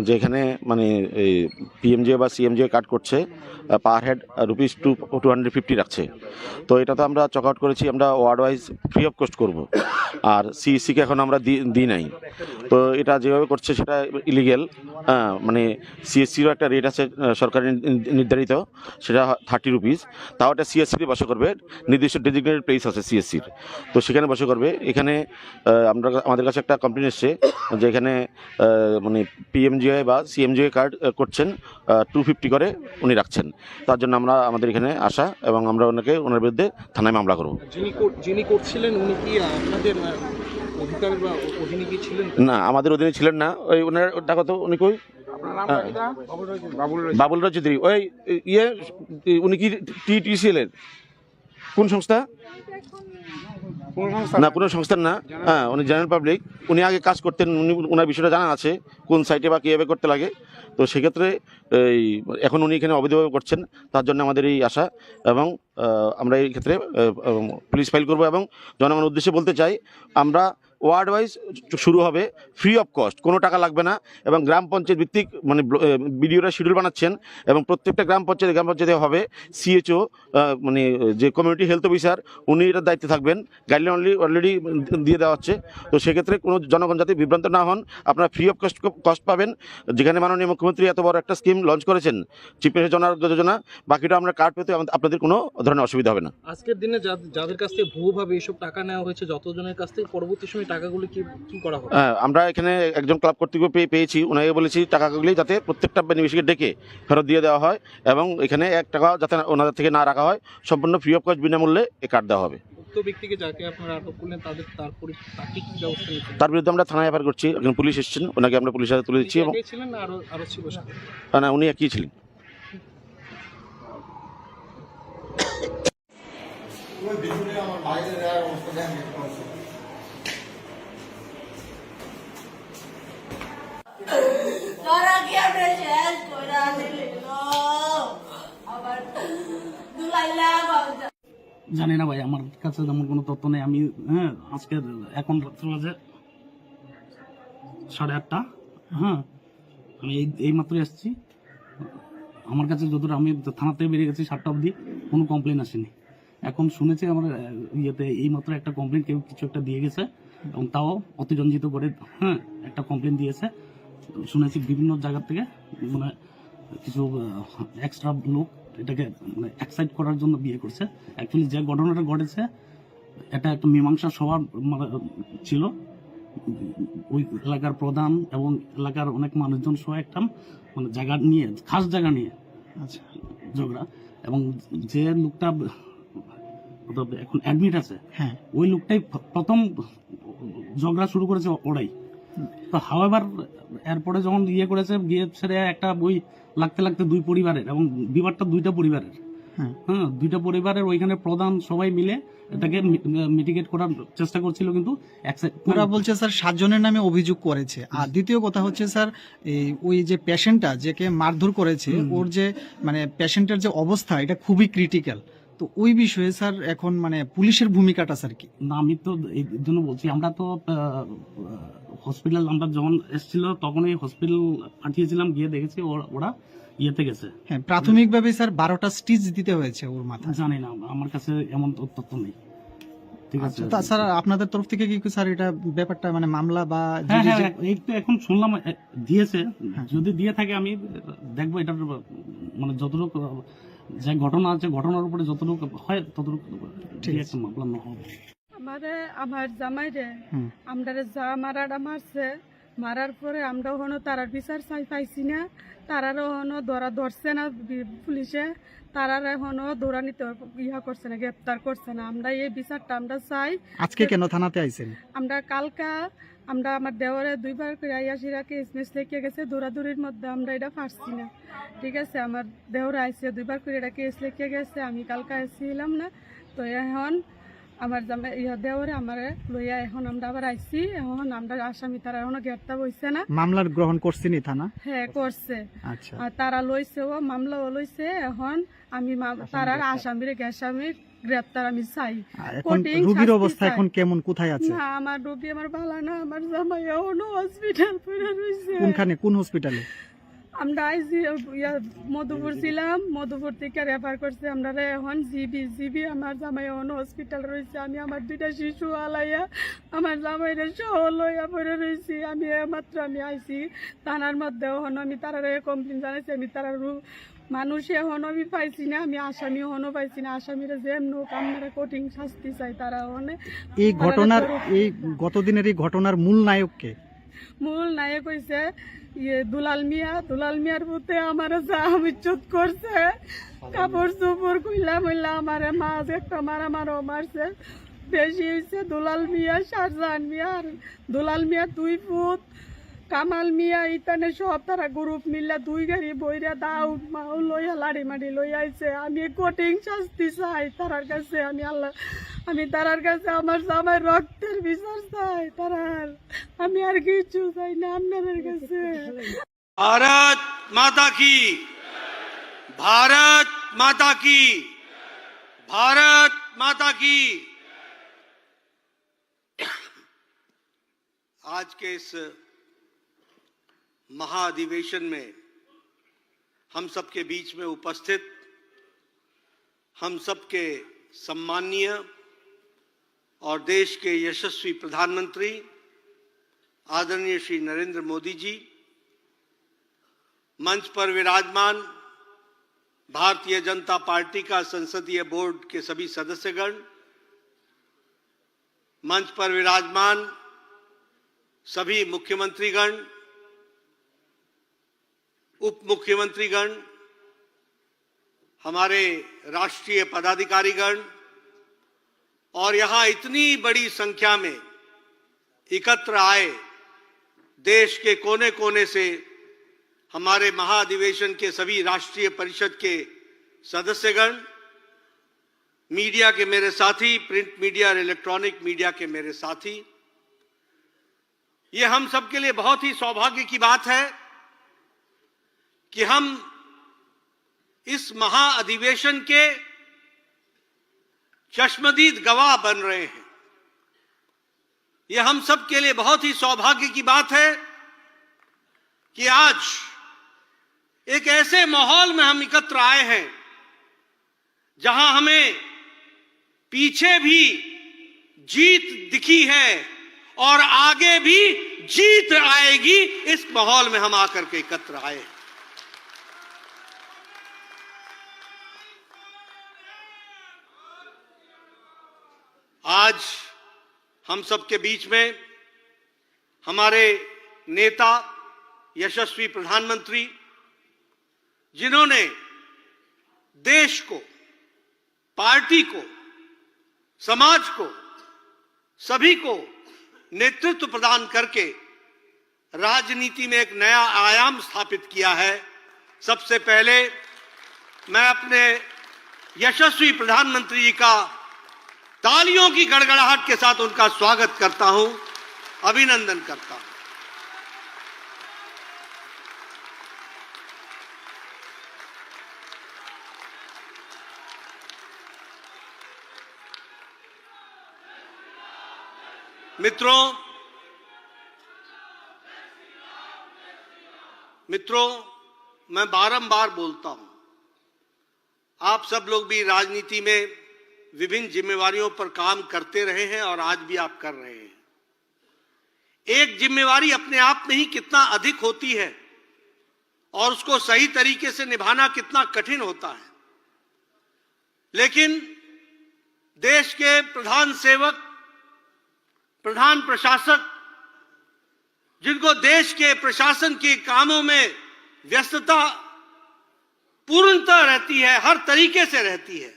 যে এখানে মানে এই পিএমজে বা সিএমজে কার্ড করছে, পার হেড ₹250 রাখছে। তো এটা তো আমরা চক আউট করেছি, আমরা ward wise free of cost করব। আর সিইসিকে এখন আমরা দিই নাই। তো এটা যেভাবে করছে সেটা ইলিগেল। মানে সিএসসিরও একটা রেট আছে সরকারি নির্ধারিত, সেটা ₹30। তাও এটা সিএসসিতে বসে করবে, নির্দিষ্ট ডেজিগনেটেড প্লেস আছে সিএসসির, তো সেখানে বসে করবে। এখানে আমাদের কাছে একটা কমপ্লেন এসছে যে এখানে মানে পিএমজিআই বা সিএমজিআই কার্ড করছেন, 250 করে উনি রাখছেন। তার জন্য আমরা আমাদের এখানে আসা এবং আমরা ওনার বিরুদ্ধে থানায় মামলা করব। যিনি করছিলেন উনি কি আপনাদের অধিকারের বা অধীনে কি ছিলেন? না, আমাদের অধীনে ছিলেন না। ওই ওনার টাকা তো উনি কই বাবুল রায় চৌধুরী, ওই উনি কি টিটিসিএল এর কোন সংস্থা? না, কোনো সংস্থার না। হ্যাঁ, উনি জেনারেল পাবলিক। উনি আগে কাজ করতেন, ওনার বিষয়টা জানা আছে কোন সাইটে বা কীভাবে করতে লাগে। তো সেক্ষেত্রে এখন উনি এখানে অবৈধভাবে করছেন, তার জন্য আমাদের এই আশা। এবং আমরা এই ক্ষেত্রে পুলিশ ফাইল করব। এবং জনগণের উদ্দেশ্যে বলতে চাই, আমরা ওয়ার্ড ওয়াইজ শুরু হবে, ফ্রি অফ কস্ট, কোনো টাকা লাগবে না। এবং গ্রাম পঞ্চায়েত ভিত্তিক মানে বিডিওরা শিডিউল বানাচ্ছেন এবং প্রত্যেকটা গ্রাম পঞ্চায়েতে হবে সিএচও, মানে যে কমিউনিটি হেলথ অফিসার, উনি এটার দায়িত্বে থাকবেন। গাইডলাইন অলরেডি দিয়ে দেওয়া হচ্ছে। তো সেক্ষেত্রে কোনো জনগণ যাতে বিভ্রান্ত না হন, আপনারা ফ্রি অফ কস্ট পাবেন। যেখানে মাননীয় মুখ্যমন্ত্রী এত বড় একটা স্কিম লঞ্চ করেছেন, চিফ মিনিস্টার জন আরোগ্য যোজনা, বাকিটা আমরা কার্ড পেতে আপনাদের কোনো ধরনের অসুবিধা হবে না। আজকের দিনে যাদের কাছ থেকে ভুয়োভাবে এইসব টাকা নেওয়া হয়েছে, যতজনের কাছ থেকে, পরবর্তী সময় টাকাগুলো কি করা হবে? আমরা এখানে একজন ক্লাব কর্তৃপক্ষ পেয়েছি, ওনাকে বলেছি টাকাগুলি যাতে প্রত্যেকটা বেনিফিশিয়ারিকে ডেকে ফেরত দিয়ে দেওয়া হয় এবং এখানে 1 টাকা যাতে ওনাদের থেকে না রাখা হয়, সম্পূর্ণ ফ্রি অফ কস্ট বিনামূল্যে এই কার্ড দেওয়া হবে। উক্ত ব্যক্তিকে যাকে আপনারা আটক করলেন তাকে কি ব্যবস্থা নিচ্ছেন? তার বিরুদ্ধে আমরা থানায় এফআইআর করছি। একজন পুলিশ এসেছেন, ওনাকে আমরা পুলিশের হাতে তুলে দিচ্ছি। এবং একাই ছিলেন না আরো ছিল সাথে? না, উনি একই ছিলেন। তোরা কি আমরা শেষ করে দিলি আবার দুলাইলাম। জানি না ভাই, আমার কাছে তেমন কোনো তথ্য নেই। আমি আজকে এখন রাত্র বাজে 8:30। আমি এই মাত্র এসেছি। আমার কাছে যতটা, আমি থানাতে বেরিয়ে গেছি 7টা অবধি, কোনো কমপ্লেন আসেনি। এখন শুনেছি আমার ইয়েতে এই মাত্র একটা কমপ্লেন কেউ কিছু একটা দিয়ে গেছে, এবং তাও অতিরঞ্জিত করে একটা কমপ্লেন দিয়েছে। শুনেছি বিভিন্ন জায়গা থেকে, মানে কিছু এক্সট্রা লোক এটাকে মানে এক্সাইট করার জন্য বিয়ে করছে। অ্যাকচুয়ালি যে ঘটনাটা ঘটেছে, এটা একটা মীমাংসা সভা ছিল। ওই এলাকার প্রধান এবং এলাকার অনেক মানুষজন সহ একটা মানে জায়গা নিয়ে, খাস জায়গা নিয়ে ঝগড়া। এবং যে লোকটা এখন অ্যাডমিট আছে, ওই লোকটাই প্রথম ঝগড়া শুরু করেছে ওরাই। তো হাওয়েভার এরপরে যখন করেছে, গিয়ে ছেড়ে একটা বই লাগতে লাগতে 2 পরিবারের, এবং বিবাদটা 2টা পরিবারের, 2টা পরিবারের ওইখানে প্রধান সবাই মিলে এটাকে মিটিগেট করার চেষ্টা করছিল, কিন্তু ওরা বলছে স্যার 7 জনের নামে অভিযোগ করেছে। আর দ্বিতীয় কথা হচ্ছে স্যার, ওই যে পেশেন্টটা যাকে মারধর করেছে, ওর যে মানে পেশেন্টের যে অবস্থা, এটা খুবই ক্রিটিক্যাল। তো ওই বিষয়ে স্যার এখন মানে পুলিশের ভূমিকাটা স্যার কি? না, আমি তো এই জন্য বলছি, আমরা তো হসপিটাল, আমরা যখন এসেছিল তখনই হসপিটাল পাঠিয়েছিলাম, গিয়ে দেখেছি ওরা ইয়েতে গেছে। প্রাথমিকভাবে স্যার 12টা স্টিচ দিতে হয়েছে ওর মাথায়। জানি না, আমার কাছে এমন তথ্য নেই। ঠিক আছে। তাছাড়া আপনাদের তরফ থেকে কি স্যার এটা ব্যাপারটা মানে মামলা বা এই তো এখন শুনলাম দিয়েছে, যদি দিয়ে থাকে আমি দেখবো এটার মানে যতটুকু যে ঘটনা আছে, ঘটনার উপরে যতটুকু হয় ততটুকু ঠিক আছে মামলা না হবে। আমার জামাই রে আমরা যা মারছে, মারার পরে আমরা হনো তারার বিচার পাইছি না, তারারও হনো ধরছে না পুলিশে, তারার এখনো ধরা নিতে করছে না, গ্রেপ্তার করছে না। আমরা এই বিচারটা আমরা চাই। আজকে কেন থানাতে আইছেন? আমরা কালকা আমার দেওয়ারে 2বার করে আইয়াসিরাকে এসএমএস লিখে গেছে, দৌড়াদৌড়ির মধ্যে আমরা এটা পারছি না। ঠিক আছে, আমার দেওয়ারে আইসে 2বার করে এটা কেস লিখে গেছে, আমি কালকা আসছিলাম না। তো এখন আমার দেওয়ারে আমার লইয়া এখন আমরা আবার আইসি, এখন আমরা আসামি তারা এখনো গ্রেপ্তার হইছে না। মামলার গ্রহণ করছিনি থানা? হ্যাঁ করছে। আচ্ছা। আর তারা লইছে, ও মামলাও লইছে। এখন আমি তারার আসামির গ্রেপ্তার আমি চাই। এখন রোগীর অবস্থা এখন কেমন, কোথায় আছে? না, আমার রোগী আমার ভালো না, আমার জামাই এখনো হসপিটাল পড়ে রইছে। কোনখানে, কোন হসপিটালে? আমরা আইছি মধুপুর ছিলাম, মধুপুর থেকে রেফার করছে আমরা এখন জিবি। আমার জামাই এখনো হসপিটাল রয়েছে। আমি আমার 2টা শিশু আলাইয়া আমার জামাইরা সহ লইয়া পড়ে রয়েছি। আমি মাত্র আমি আইছি থানার মধ্যে, এখন আমি তারা কমপ্লেন জানাইছি। আমি তারা মানুষ এখনো আমি পাইছি না, আমি আসামি এখনো পাইছি না। আসামিরা যেমন আমরা কঠিন শাস্তি চাই। তারা এই ঘটনার, এই গতদিনের এই ঘটনার মূল নায়ককে? মূল নায়ক হইছে দুলাল মিয়ার পুতে আমার যা ইজ্জত করছে, কাপড় চোপড় কইলা মইলা আমার মাছ একটা মারামারও মারছে। বেশি হয়েছে দুলাল মিয়া, শাহজাহান মিয়া, আর দুলাল মিয়া 2 পুত, কামাল মিয়া, ইতানে সব তারা গ্রুপ মিললা 2 গাড়ি বইরা দাউদ মাউ লইয়া লাড়ি মাড়ি লই আইছে। আমি কঠিন শাস্তি চাই তারার কাছে। আমি তারার কাছে আমার জামাই রক্তের বিচার চাই তারার। আমি আর কিছু চাই না আপনাদের কাছে। भारत माता की, भारत माता की, भारत माता की। आज के इस महाअधिवेशन में हम सबके बीच में उपस्थित हम सबके सम्माननीय और देश के यशस्वी प्रधानमंत्री आदरणीय श्री नरेंद्र मोदी जी, मंच पर विराजमान भारतीय जनता पार्टी का संसदीय बोर्ड के सभी सदस्यगण, मंच पर विराजमान सभी मुख्यमंत्रीगण, उप मुख्यमंत्रीगण, हमारे राष्ट्रीय पदाधिकारीगण और यहां इतनी बड़ी संख्या में एकत्र आए देश के कोने कोने से हमारे महाअधिवेशन के सभी राष्ट्रीय परिषद के सदस्यगण, मीडिया के मेरे साथी, प्रिंट मीडिया और इलेक्ट्रॉनिक मीडिया के मेरे साथी, ये हम सबके लिए बहुत ही सौभाग्य की बात है कि हम इस महाअधिवेशन के चश्मदीद गवाह बन रहे हैं। यह हम सब के लिए बहुत ही सौभाग्य की बात है कि आज एक ऐसे माहौल में हम एकत्र आए हैं जहां हमें पीछे भी जीत दिखी है और आगे भी जीत आएगी, इस माहौल में हम आकर के एकत्र आए हैं। आज हम सबके बीच में हमारे नेता, यशस्वी प्रधानमंत्री, जिन्होंने देश को, पार्टी को, समाज को, सभी को नेतृत्व प्रदान करके राजनीति में एक नया आयाम स्थापित किया है। सबसे पहले मैं अपने यशस्वी प्रधानमंत्री जी का तालियों की गड़गड़ाहट के साथ उनका स्वागत करता हूं, अभिनंदन करता हूं। मित्रों, मैं बारंबार बोलता हूं, आप सब लोग भी राजनीति में विभिन्न जिम्मेवारियों पर काम करते रहे हैं और आज भी आप कर रहे हैं। एक जिम्मेवारी अपने आप में ही कितना अधिक होती है और उसको सही तरीके से निभाना कितना कठिन होता है, लेकिन देश के प्रधान सेवक, प्रधान प्रशासक, जिनको देश के प्रशासन के कामों में व्यस्तता पूर्णतः रहती है, हर तरीके से रहती है,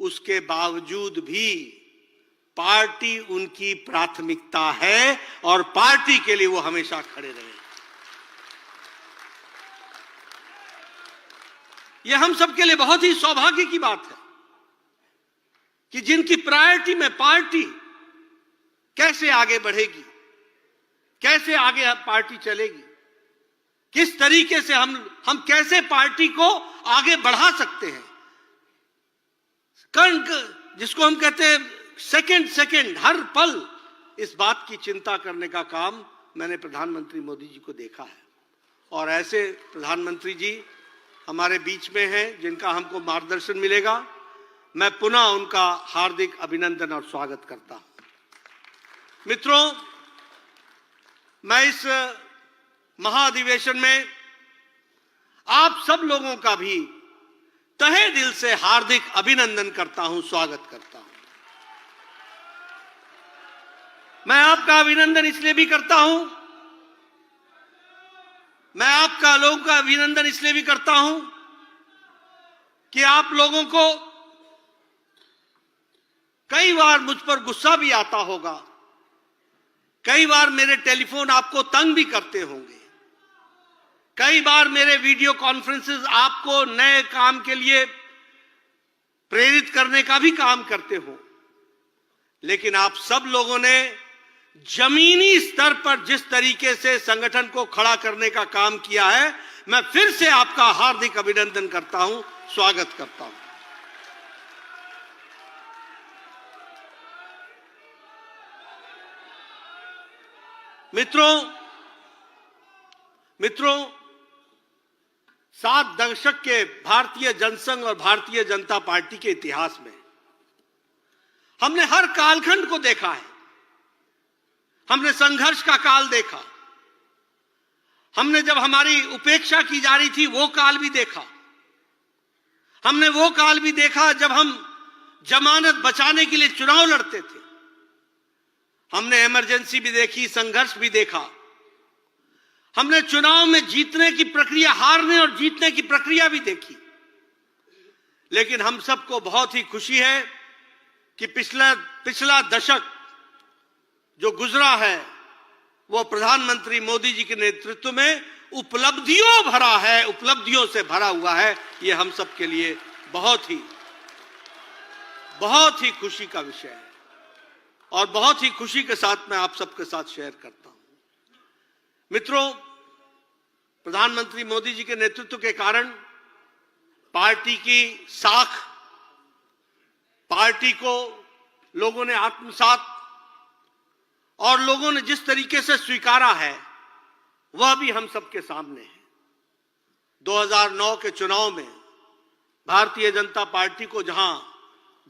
उसके बावजूद भी पार्टी उनकी प्राथमिकता है और पार्टी के लिए वो हमेशा खड़े रहे। यह हम सबके लिए बहुत ही सौभाग्य की बात है कि जिनकी प्रायोरिटी में पार्टी कैसे आगे बढ़ेगी, कैसे आगे पार्टी चलेगी, किस तरीके से हम कैसे पार्टी को आगे बढ़ा सकते हैं, कण जिसको हम कहते हैं सेकंड हर पल इस बात की चिंता करने का काम मैंने प्रधानमंत्री मोदी जी को देखा है। और ऐसे प्रधानमंत्री जी हमारे बीच में हैं जिनका हमको मार्गदर्शन मिलेगा। मैं पुनः उनका हार्दिक अभिनंदन और स्वागत करता हूं। मित्रों, मैं इस महाअधिवेशन में आप सब लोगों का भी तहे दिल से हार्दिक अभिनंदन करता हूं, स्वागत करता हूं। मैं आपका अभिनंदन इसलिए भी करता हूं, मैं आपका लोगों का अभिनंदन इसलिए भी करता हूं कि आप लोगों को कई बार मुझ पर गुस्सा भी आता होगा, कई बार मेरे टेलीफोन आपको तंग भी करते होंगे, कई बार मेरे वीडियो कॉन्फ्रेंसेस आपको नए काम के लिए प्रेरित करने का भी काम करते हो, लेकिन आप सब लोगों ने जमीनी स्तर पर जिस तरीके से संगठन को खड़ा करने का काम किया है, मैं फिर से आपका हार्दिक अभिनंदन करता हूं, स्वागत करता हूं। मित्रों 7 दशक के भारतीय जनसंघ और भारतीय जनता पार्टी के इतिहास में हमने हर कालखंड को देखा है। हमने संघर्ष का काल देखा, हमने जब हमारी उपेक्षा की जा रही थी वो काल भी देखा, हमने वो काल भी देखा जब हम जमानत बचाने के लिए चुनाव लड़ते थे, हमने इमरजेंसी भी देखी, संघर्ष भी देखा, हमने चुनाव में जीतने की प्रक्रिया, हारने और जीतने की प्रक्रिया भी देखी। लेकिन हम सबको बहुत ही खुशी है कि पिछला दशक जो गुजरा है वो प्रधानमंत्री मोदी जी के नेतृत्व में उपलब्धियों भरा है, उपलब्धियों से भरा हुआ है। ये हम सब के लिए बहुत ही खुशी का विषय है और बहुत ही खुशी के साथ मैं आप सबके साथ शेयर करता हूं। मित्रों, प्रधानमंत्री मोदी जी के नेतृत्व के कारण पार्टी की साख, पार्टी को लोगों ने आत्मसात और लोगों ने जिस तरीके से स्वीकारा है वह भी हम सबके सामने है। 2009 के चुनाव में भारतीय जनता पार्टी को जहां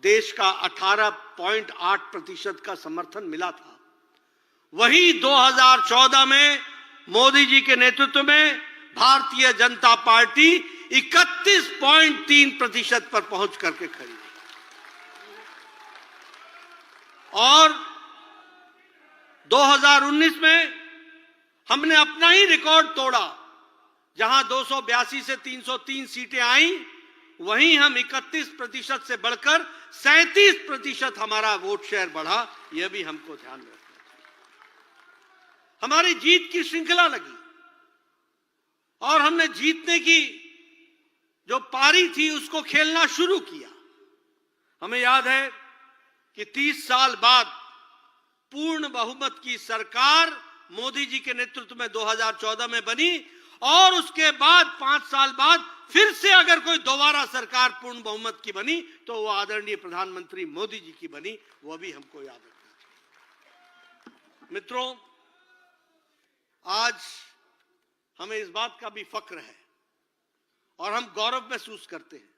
देश का 18.8% का समर्थन मिला था, वहीं 2014 में मोदी जी के नेतृत्व में भारतीय जनता पार्टी 31.3% पर पहुंच करके खड़ी है। और 2019 में हमने अपना ही रिकॉर्ड तोड़ा, जहां 282 से 303 सीटें आई, वहीं हम 31% से बढ़कर 37% हमारा वोट शेयर बढ़ा। यह भी हमको ध्यान रखना चाहिए। हमारी जीत की श्रृंखला लगी और हमने जीतने की जो पारी थी उसको खेलना शुरू किया। हमें याद है कि 30 साल बाद पूर्ण बहुमत की सरकार मोदी जी के नेतृत्व में 2014 में बनी और उसके बाद 5 साल बाद फिर से अगर कोई दोबारा सरकार पूर्ण बहुमत की बनी तो वो आदरणीय प्रधानमंत्री मोदी जी की बनी। वो भी हमको याद रखना चाहिए। मित्रों, आज हमें इस बात का भी फक्र है और हम गौरव महसूस करते हैं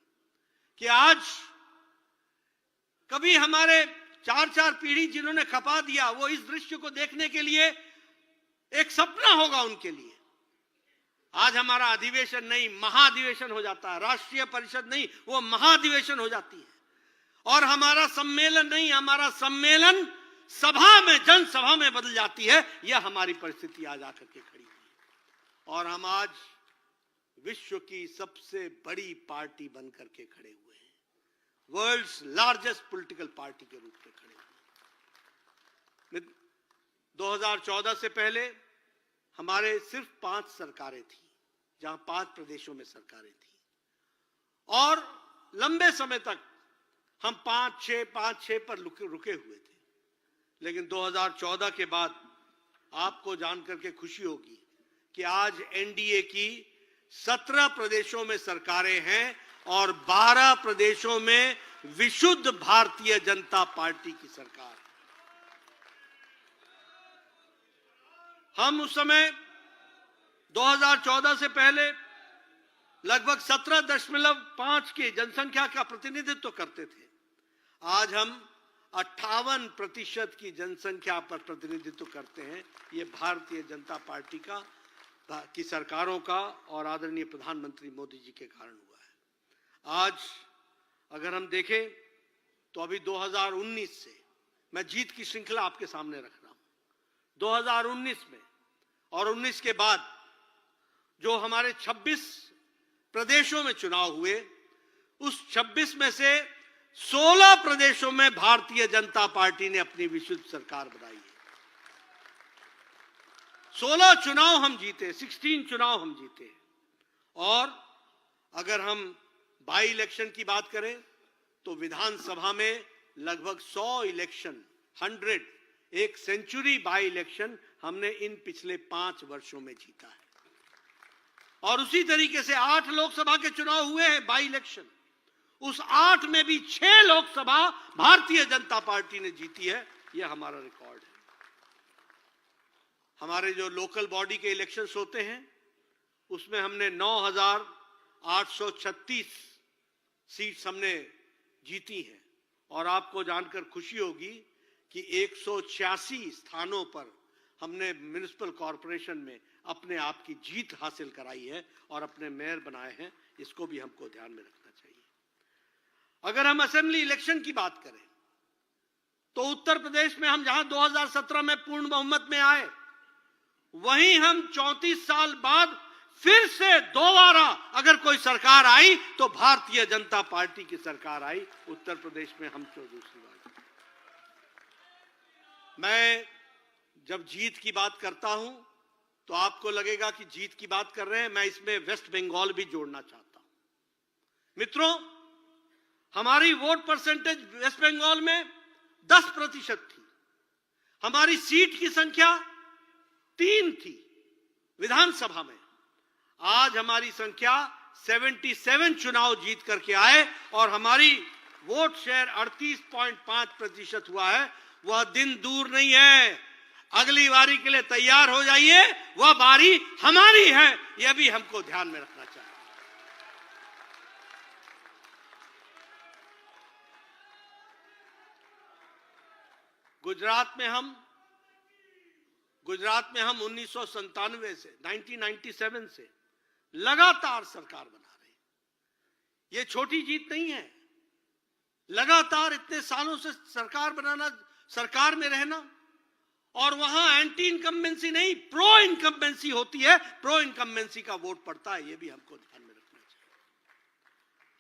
कि आज कभी हमारे 4 पीढ़ी जिन्होंने खपा दिया, वो इस दृश्य को देखने के लिए एक सपना होगा उनके लिए। आज हमारा अधिवेशन नहीं, महाधिवेशन हो जाता है। राष्ट्रीय परिषद नहीं, वो महाधिवेशन हो जाती है। और हमारा सम्मेलन नहीं, हमारा सम्मेलन सभा में, जनसभा में बदल जाती है। यह हमारी परिस्थिति आज आकर के खड़ी है और हम आज विश्व की सबसे बड़ी पार्टी बनकर के खड़े हुए हैं, वर्ल्ड्स लार्जेस्ट पॉलिटिकल पार्टी के रूप में खड़े हुए। 2014 से पहले हमारे सिर्फ 5 सरकारें थी, जहां 5 प्रदेशों में सरकारें थी और लंबे समय तक हम 5-6 पर रुके हुए थे। लेकिन 2014 के बाद आपको जानकर के खुशी होगी कि आज एनडीए की 17 प्रदेशों में सरकारें हैं और 12 प्रदेशों में विशुद्ध भारतीय जनता पार्टी की सरकार है। हम उस समय 2014 से पहले लगभग 17.5 की जनसंख्या का प्रतिनिधित्व करते थे। आज हम 58% की जनसंख्या पर प्रतिनिधित्व करते हैं। ये भारतीय जनता पार्टी की सरकारों का और आदरणीय प्रधानमंत्री मोदी जी के कारण हुआ है। आज अगर हम देखें तो अभी 2019 से मैं जीत की श्रृंखला आपके सामने रख रहा हूं। 2019 में और 19 के बाद जो हमारे 26 प्रदेशों में चुनाव हुए, उस 26 में से 16 प्रदेशों में भारतीय जनता पार्टी ने अपनी विशुद्ध सरकार बनाई है। 16 चुनाव हम जीते, 16 चुनाव हम जीते। और अगर हम बाई इलेक्शन की बात करें तो विधानसभा में लगभग 100 इलेक्शन, 100, एक सेंचुरी बाई इलेक्शन हमने इन पिछले 5 वर्षों में जीता है। और उसी तरीके से 8 लोकसभा के चुनाव हुए हैं बाई इलेक्शन, उस 8 में भी 6 लोकसभा भारतीय जनता पार्टी ने जीती है। यह हमारा रिकॉर्ड है। हमारे जो लोकल बॉडी के इलेक्शंस होते हैं उसमें हमने 9,836 सीट्स हमने जीती हैं और आपको जानकर खुशी होगी कि 186 स्थानों पर हमने म्युनिसिपल कॉरपोरेशन में अपने आप की जीत हासिल कराई है और अपने मेयर बनाए हैं। इसको भी हमको ध्यान में रखना चाहिए। अगर हम असेंबली इलेक्शन की बात करें तो उत्तर प्रदेश में हम जहां 2017 में पूर्ण बहुमत में आए, वहीं हम 34 साल बाद फिर से दोबारा अगर कोई सरकार आई तो भारतीय जनता पार्टी की सरकार आई उत्तर प्रदेश में, हम दूसरी बार। मैं जब जीत की बात करता हूं तो आपको लगेगा कि जीत की बात कर रहे हैं, मैं इसमें वेस्ट बंगाल भी जोड़ना चाहता हूं। मित्रों, हमारी वोट परसेंटेज वेस्ट बंगाल में 10% थी, हमारी सीट की संख्या 3 थी विधानसभा में। आज हमारी संख्या 77 चुनाव जीत करके आए और हमारी वोट शेयर 38.5% हुआ है। वह दिन दूर नहीं है, अगली बारी के लिए तैयार हो जाइए, वह बारी हमारी है, यह भी हमको ध्यान में रखना चाहिए। गुजरात में हम 1997 से लगातार सरकार बना रहे हैं। यह छोटी जीत नहीं है। लगातार इतने सालों से सरकार बनाना, सरकार में रहना, और वहां एंटी इनकम्बेंसी नहीं प्रो इनकम्बेंसी होती है, प्रो इनकम्बेंसी का वोट पड़ता है, यह भी हमको ध्यान में रखना चाहिए।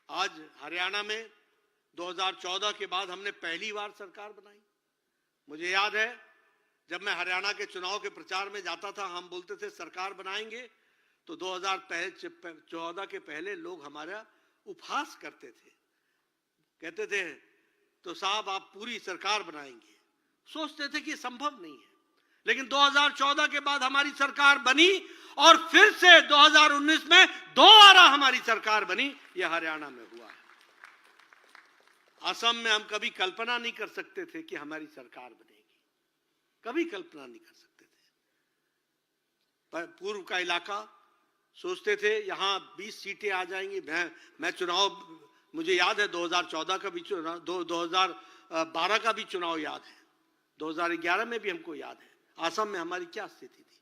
आज हरियाणा में 2014 के बाद हमने पहली बार सरकार बनाई। मुझे याद है जब मैं हरियाणा के चुनाव के प्रचार में जाता था, हम बोलते थे सरकार बनाएंगे, तो 2014 के पहले लोग हमारा उपहास करते थे, कहते थे तो साहब आप पूरी सरकार बनाएंगे। सोचते थे कि संभव नहीं है, लेकिन 2014 के बाद हमारी सरकार बनी और फिर से 2019 में दोबारा हमारी सरकार बनी। यह हरियाणा में हुआ है। असम में हम कभी कल्पना नहीं कर सकते थे कि हमारी सरकार बनेगी, कभी कल्पना नहीं कर सकते थे। पूर्व का इलाका सोचते थे यहां 20 सीटें आ जाएंगी। मैं चुनाव, मुझे याद है 2014 का भी चुनाव, 2012 का भी चुनाव याद है, 2011 में भी हमको याद है असम में हमारी क्या स्थिति थी।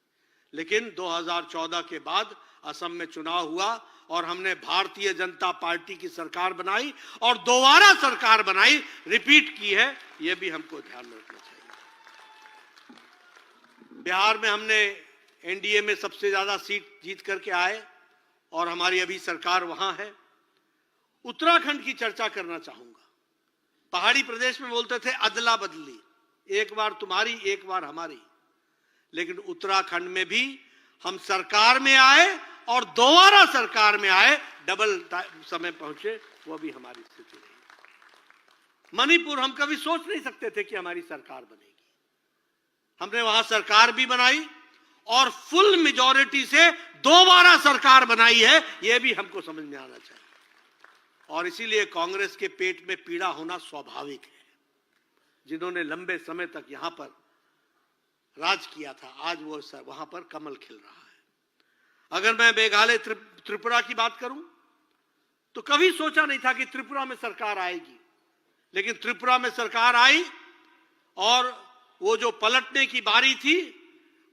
लेकिन 2014 के बाद असम में चुनाव हुआ और हमने भारतीय जनता पार्टी की सरकार बनाई और दोबारा सरकार बनाई, रिपीट की है, यह भी हमको ध्यान में रखना चाहिए। बिहार में हमने एनडीए में सबसे ज्यादा सीट जीत करके आए और हमारी अभी सरकार वहां है। उत्तराखंड की चर्चा करना चाहूंगा। पहाड़ी प्रदेश में बोलते थे अदला बदली, एक बार तुम्हारी एक बार हमारी, लेकिन उत्तराखंड में भी हम सरकार में आए और दोबारा सरकार में आए, डबल समय पहुंचे, वो भी हमारी स्थिति रही। मणिपुर हम कभी सोच नहीं सकते थे कि हमारी सरकार बनेगी, हमने वहां सरकार भी बनाई और फुल मेजॉरिटी से दोबारा सरकार बनाई है, यह भी हमको समझ में आना चाहिए। और इसीलिए कांग्रेस के पेट में पीड़ा होना स्वाभाविक है। जिन्होंने लंबे समय तक यहां पर राज किया था, आज वो वहां पर कमल खिल रहा है। अगर मैं मेघालय त्रिपुरा की बात करूं तो कभी सोचा नहीं था कि त्रिपुरा में सरकार आएगी, लेकिन त्रिपुरा में सरकार आई और वो जो पलटने की बारी थी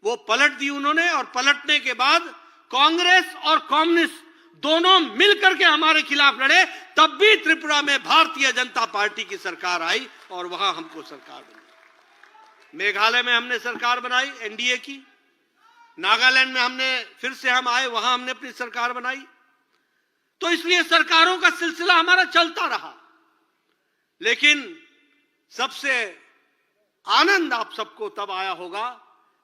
वो पलट दी उन्होंने, और पलटने के बाद कांग्रेस और कम्युनिस्ट दोनों मिलकर के हमारे खिलाफ लड़े, तब भी त्रिपुरा में भारतीय जनता पार्टी की सरकार आई और वहां हमको सरकार बनी। मेघालय में हमने सरकार बनाई एनडीए की, नागालैंड में हमने फिर से हम आए, वहां हमने अपनी सरकार बनाई। तो इसलिए सरकारों का सिलसिला हमारा चलता रहा। लेकिन सबसे आनंद आप सबको तब आया होगा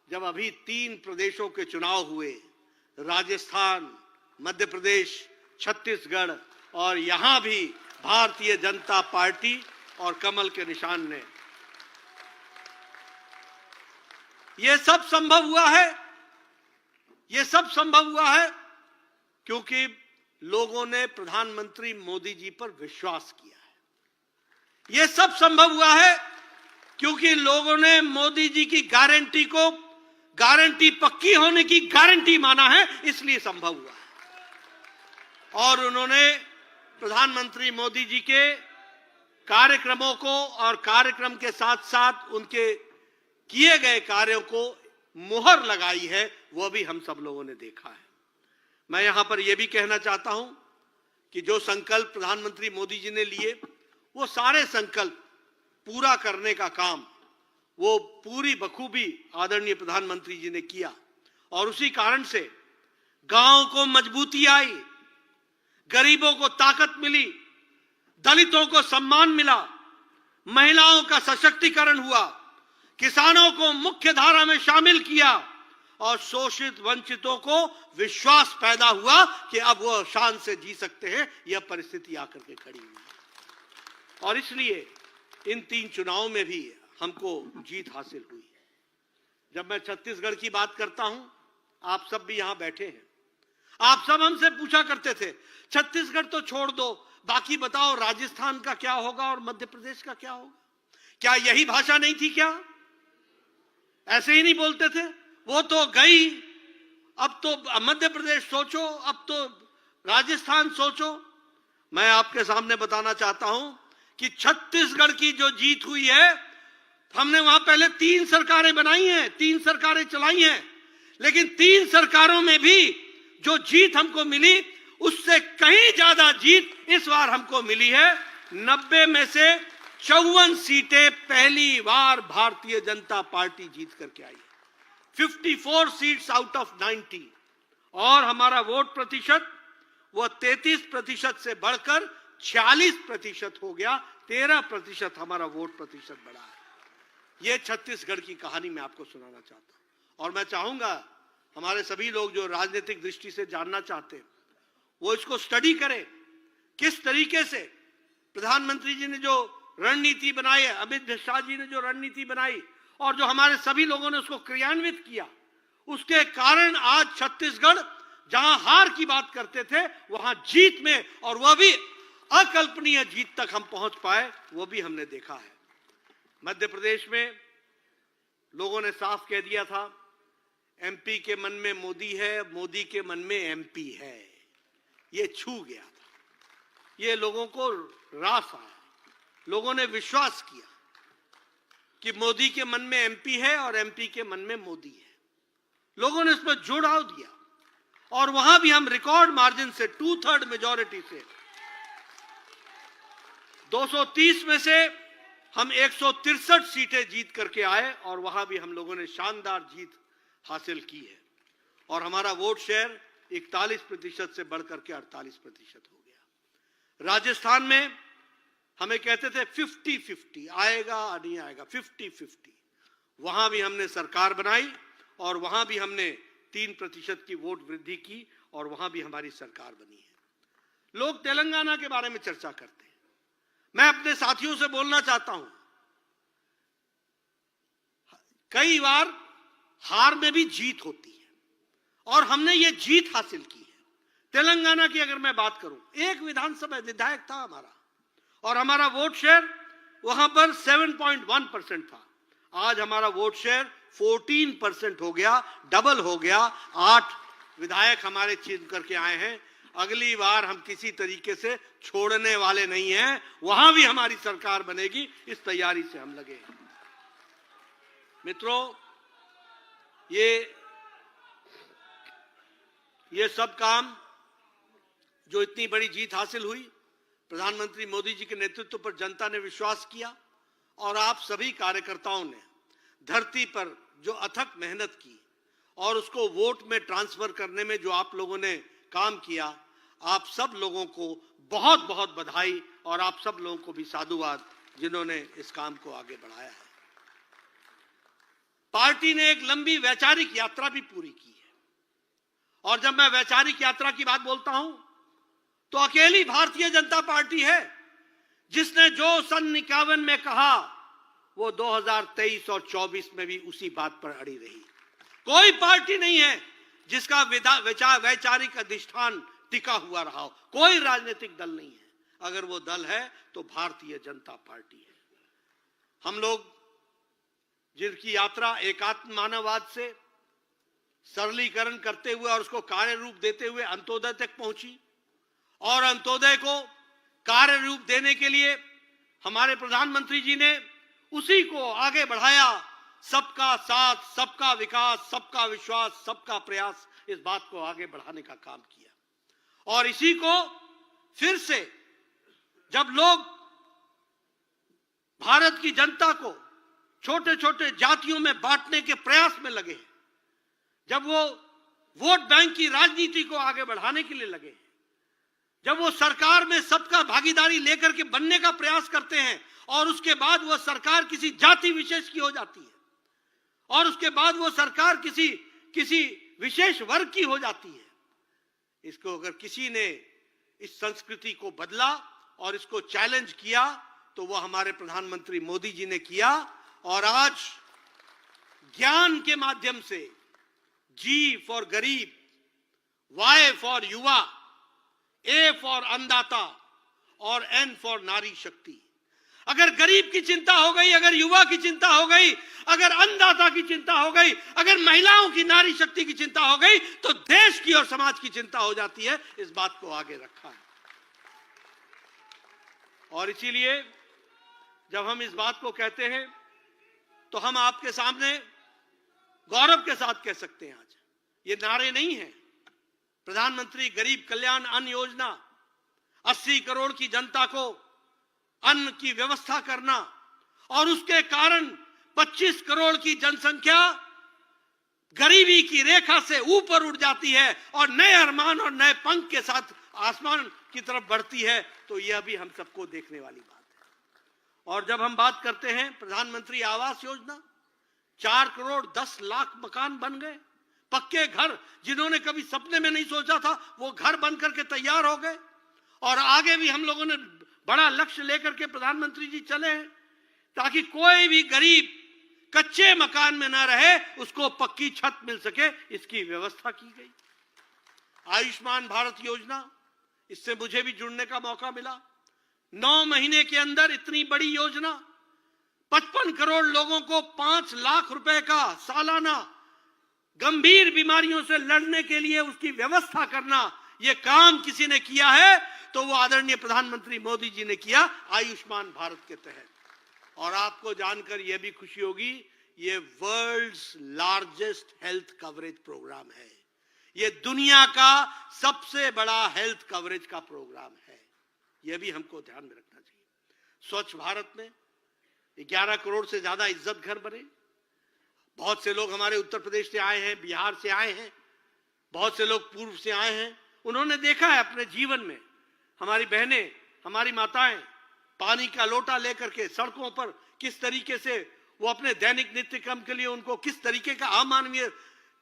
जब अभी 3 प्रदेशों के चुनाव हुए, राजस्थान, मध्य प्रदेश, छत्तीसगढ़, और यहां भी भारतीय जनता पार्टी और कमल के निशान ने। यह सब संभव हुआ है, यह सब संभव हुआ है क्योंकि लोगों ने प्रधानमंत्री मोदी जी पर विश्वास किया है। यह सब संभव हुआ है क्योंकि लोगों ने मोदी जी की गारंटी को गारंटी पक्की होने की गारंटी माना है, इसलिए संभव हुआ है। और उन्होंने प्रधानमंत्री मोदी जी के कार्यक्रमों को और कार्यक्रम के साथ साथ उनके किए गए कार्यों को मुहर लगाई है, वो भी हम सब लोगों ने देखा है। मैं यहां पर यह भी कहना चाहता हूं कि जो संकल्प प्रधानमंत्री मोदी जी ने लिए, वो सारे संकल्प पूरा करने का काम वो पूरी बखूबी आदरणीय प्रधानमंत्री जी ने किया। और उसी कारण से गांव को मजबूती आई, गरीबों को ताकत मिली, दलितों को सम्मान मिला, महिलाओं का सशक्तिकरण हुआ, किसानों को मुख्य धारा में शामिल किया और शोषित वंचितों को विश्वास पैदा हुआ कि अब वो शान से जी सकते हैं। यह परिस्थिति आकर के खड़ी हुई और इसलिए इन 3 चुनावों में भी हमको जीत हासिल हुई। जब मैं छत्तीसगढ़ की बात करता हूं, आप सब भी यहां बैठे हैं, आप सब हमसे पूछा करते थे छत्तीसगढ़ तो छोड़ दो, बाकी बताओ राजस्थान का क्या होगा और मध्य प्रदेश का क्या होगा? क्या यही भाषा नहीं थी क्या? ऐसे ही नहीं बोलते थे? वो तो गई, अब तो मध्य प्रदेश सोचो, अब तो राजस्थान सोचो। मैं आपके सामने बताना चाहता हूं कि छत्तीसगढ़ की जो जीत हुई है, हमने वहां पहले 3 सरकारें बनाई हैं, 3 सरकारें चलाई हैं, लेकिन 3 सरकारों में भी जो जीत हमको मिली, उससे कहीं ज्यादा जीत इस बार हमको मिली है। 90 में से 54 सीटें पहली बार भारतीय जनता पार्टी जीत करके आई है, 54 सीट्स आउट ऑफ 90। और हमारा वोट प्रतिशत वो 33% से बढ़कर 46% हो गया, 13% हमारा वोट प्रतिशत बढ़ा है। ये छत्तीसगढ़ की कहानी मैं आपको सुनाना चाहता हूं। और मैं चाहूंगा हमारे सभी लोग जो राजनीतिक दृष्टि से जानना चाहते हैं, वो इसको स्टडी करें, किस तरीके से प्रधानमंत्री जी ने जो रणनीति बनाई है, अमित शाह जी ने जो रणनीति बनाई और जो हमारे सभी लोगों ने उसको क्रियान्वित किया, उसके कारण आज छत्तीसगढ़ जहां हार की बात करते थे, वहां जीत में, और वह भी अकल्पनीय जीत तक हम पहुंच पाए, वो भी हमने देखा है। मध्य प्रदेश में लोगों ने साफ कह दिया था, एमपी के मन में मोदी है, मोदी के मन में एमपी है। ये छू गया था, ये लोगों को रास आया, लोगों ने विश्वास किया कि मोदी के मन में एमपी है और एमपी के मन में मोदी है। लोगों ने इस पर जोड़ाव दिया और वहां भी हम रिकॉर्ड मार्जिन से 2/3 मेजॉरिटी से 230 में से हम 163 सीटें जीत करके आए और वहां भी हम लोगों ने शानदार जीत हासिल की है। और हमारा वोट शेयर 41% से बढ़कर के 48% हो गया। राजस्थान में हमें कहते थे 50-50 आएगा नहीं आएगा, 50-50, वहां भी हमने सरकार बनाई और वहां भी हमने 3% की वोट वृद्धि की और वहां भी हमारी सरकार बनी है। लोग तेलंगाना के बारे में चर्चा करते हैं, मैं अपने साथियों से बोलना चाहता हूं, कई बार हार में भी जीत होती है और हमने ये जीत हासिल की है। तेलंगाना की अगर मैं बात करूं, एक विधानसभा विधायक था हमारा और हमारा वोट शेयर वहां पर 7.1% था। आज हमारा वोट शेयर 14% हो गया, डबल हो गया। 8 विधायक हमारे चीन करके आए हैं। अगली बार हम किसी तरीके से छोड़ने वाले नहीं हैं, वहां भी हमारी सरकार बनेगी, इस तैयारी से हम लगे हैं। मित्रों, ये सब काम जो इतनी बड़ी जीत हासिल हुई, प्रधानमंत्री मोदी जी के नेतृत्व पर जनता ने विश्वास किया और आप सभी कार्यकर्ताओं ने धरती पर जो अथक मेहनत की और उसको वोट में ट्रांसफर करने में जो आप लोगों ने काम किया, आप सब लोगों को बहुत बहुत बधाई और आप सब लोगों को भी साधुवाद जिन्होंने इस काम को आगे बढ़ाया है। पार्टी ने एक लंबी वैचारिक यात्रा भी पूरी की है और जब मैं वैचारिक यात्रा की बात बोलता हूं तो अकेली भारतीय जनता पार्टी है जिसने जो सन 51 में कहा वो 2023 और 24 में भी उसी बात पर अड़ी रही। कोई पार्टी नहीं है जिसका वैचारिक अधिष्ठान टिका हुआ रहा हो, कोई राजनीतिक दल नहीं है। अगर वो दल है तो भारतीय जनता पार्टी है। हम लोग जिनकी यात्रा एकात्म मानववाद से सरलीकरण करते हुए और उसको कार्य रूप देते हुए अंत्योदय तक पहुंची, और अंत्योदय को कार्य रूप देने के लिए हमारे प्रधानमंत्री जी ने उसी को आगे बढ़ाया। सबका साथ, सबका विकास, सबका विश्वास, सबका प्रयास, इस बात को आगे बढ़ाने का काम किया। और इसी को फिर से जब लोग भारत की जनता को छोटे छोटे जातियों में बांटने के प्रयास में लगे, जब वो वोट बैंक की राजनीति को आगे बढ़ाने के लिए लगे, जब वो सरकार में सबका भागीदारी लेकर के बनने का प्रयास करते हैं और उसके बाद वो सरकार किसी जाति विशेष की हो जाती है, और उसके बाद वो सरकार किसी विशेष वर्ग की हो जाती है, इसको अगर किसी ने इस संस्कृति को बदला और इसको चैलेंज किया तो वो हमारे प्रधानमंत्री मोदी जी ने किया। और आज ज्ञान के माध्यम से जी फॉर गरीब, वाई फॉर युवा, ए फॉर अन्नदाता और एन फॉर नारी शक्ति। अगर गरीब की चिंता हो गई, अगर युवा की चिंता हो गई, अगर अन्नदाता की चिंता हो गई, अगर महिलाओं की नारी शक्ति की चिंता हो गई, तो देश की और समाज की चिंता हो जाती है। इस बात को आगे रखा है। और इसीलिए जब हम इस बात को कहते हैं तो हम आपके सामने गौरव के साथ कह सकते हैं, आज ये नारे नहीं हैं। प्रधानमंत्री गरीब कल्याण अन्न योजना, 80 करोड़ की जनता को अन्न की व्यवस्था करना, और उसके कारण 25 करोड़ की जनसंख्या गरीबी की रेखा से ऊपर उठ जाती है और नए अरमान और नए पंख के साथ आसमान की तरफ बढ़ती है, तो यह भी हम सबको देखने वाली बात है। और जब हम बात करते हैं प्रधानमंत्री आवास योजना, 4 करोड़ 10 लाख मकान बन गए, पक्के घर, जिन्होंने कभी सपने में नहीं सोचा था वो घर बन करके तैयार हो गए। और आगे भी हम लोगों ने बड़ा लक्ष्य लेकर के प्रधानमंत्री जी चले हैं, ताकि कोई भी गरीब कच्चे मकान में ना रहे, उसको पक्की छत मिल सके, इसकी व्यवस्था की गई। आयुष्मान भारत योजना, इससे मुझे भी जुड़ने का मौका मिला। 9 महीने के अंदर इतनी बड़ी योजना, 55 करोड़ लोगों को 5 लाख रुपए का सालाना गंभीर बीमारियों से लड़ने के लिए उसकी व्यवस्था करना, यह काम किसी ने किया है तो वो आदरणीय प्रधानमंत्री मोदी जी ने किया आयुष्मान भारत के तहत। और आपको जानकर यह भी खुशी होगी, ये world's largest health coverage programme है। ये दुनिया का सबसे बड़ा हेल्थ कवरेज का प्रोग्राम है। यह भी हमको ध्यान में रखना चाहिए। स्वच्छ भारत में 11 करोड़ से ज्यादा इज्जत घर बने। बहुत से लोग हमारे उत्तर प्रदेश से आए हैं, बिहार से आए हैं, बहुत से लोग पूर्व से आए हैं। उन्होंने देखा है अपने जीवन में, हमारी बहनें, हमारी माताएं पानी का लोटा लेकर के सड़कों पर किस तरीके से वो अपने दैनिक नित्य क्रम के लिए उनको किस तरीके का अमानवीय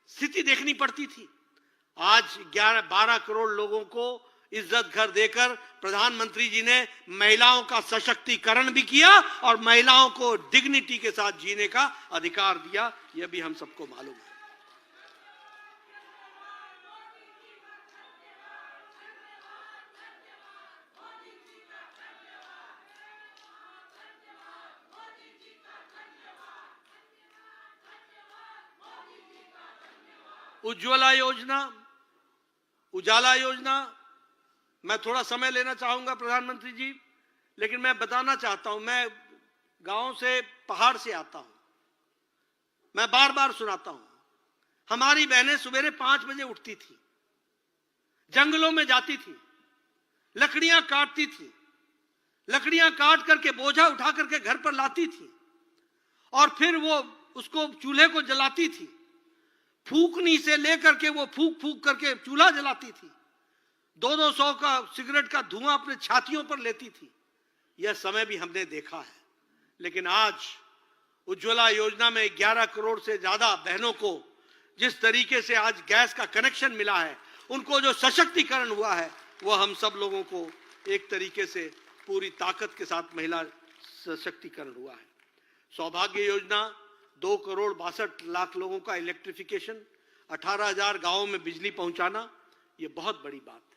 स्थिति देखनी पड़ती थी। आज 11-12 करोड़ लोगों को इज्जत घर देकर प्रधानमंत्री जी ने महिलाओं का सशक्तिकरण भी किया और महिलाओं को डिग्निटी के साथ जीने का अधिकार दिया। यह भी हम सबको मालूम है। उज्ज्वला योजना, उजाला योजना, मैं थोड़ा समय लेना चाहूंगा प्रधानमंत्री जी, लेकिन मैं बताना चाहता हूं, मैं गांव से, पहाड़ से आता हूं, मैं बार बार सुनाता हूं। हमारी बहनें सवेरे 5 बजे उठती थी, जंगलों में जाती थी, लकड़ियां काटती थी, लकड़ियां काट करके बोझा उठा करके घर पर लाती थी और फिर वो उसको चूल्हे को जलाती थी। फूकनी से लेकर के वो फूक फूक करके चूल्हा जलाती थी। 200 का सिगरेट का धुआं अपने छातियों पर लेती थी। यह समय भी हमने देखा है। लेकिन आज उज्ज्वला योजना में 11 करोड़ से ज्यादा बहनों को जिस तरीके से आज गैस का कनेक्शन मिला है, उनको जो सशक्तिकरण हुआ है, वो हम सब लोगों को एक तरीके से पूरी ताकत के साथ महिला सशक्तिकरण हुआ है। सौभाग्य योजना, 2 करोड़ 62 लाख लोगों का इलेक्ट्रिफिकेशन, 18,000 गांवों में बिजली पहुंचाना, ये बहुत बड़ी बात है।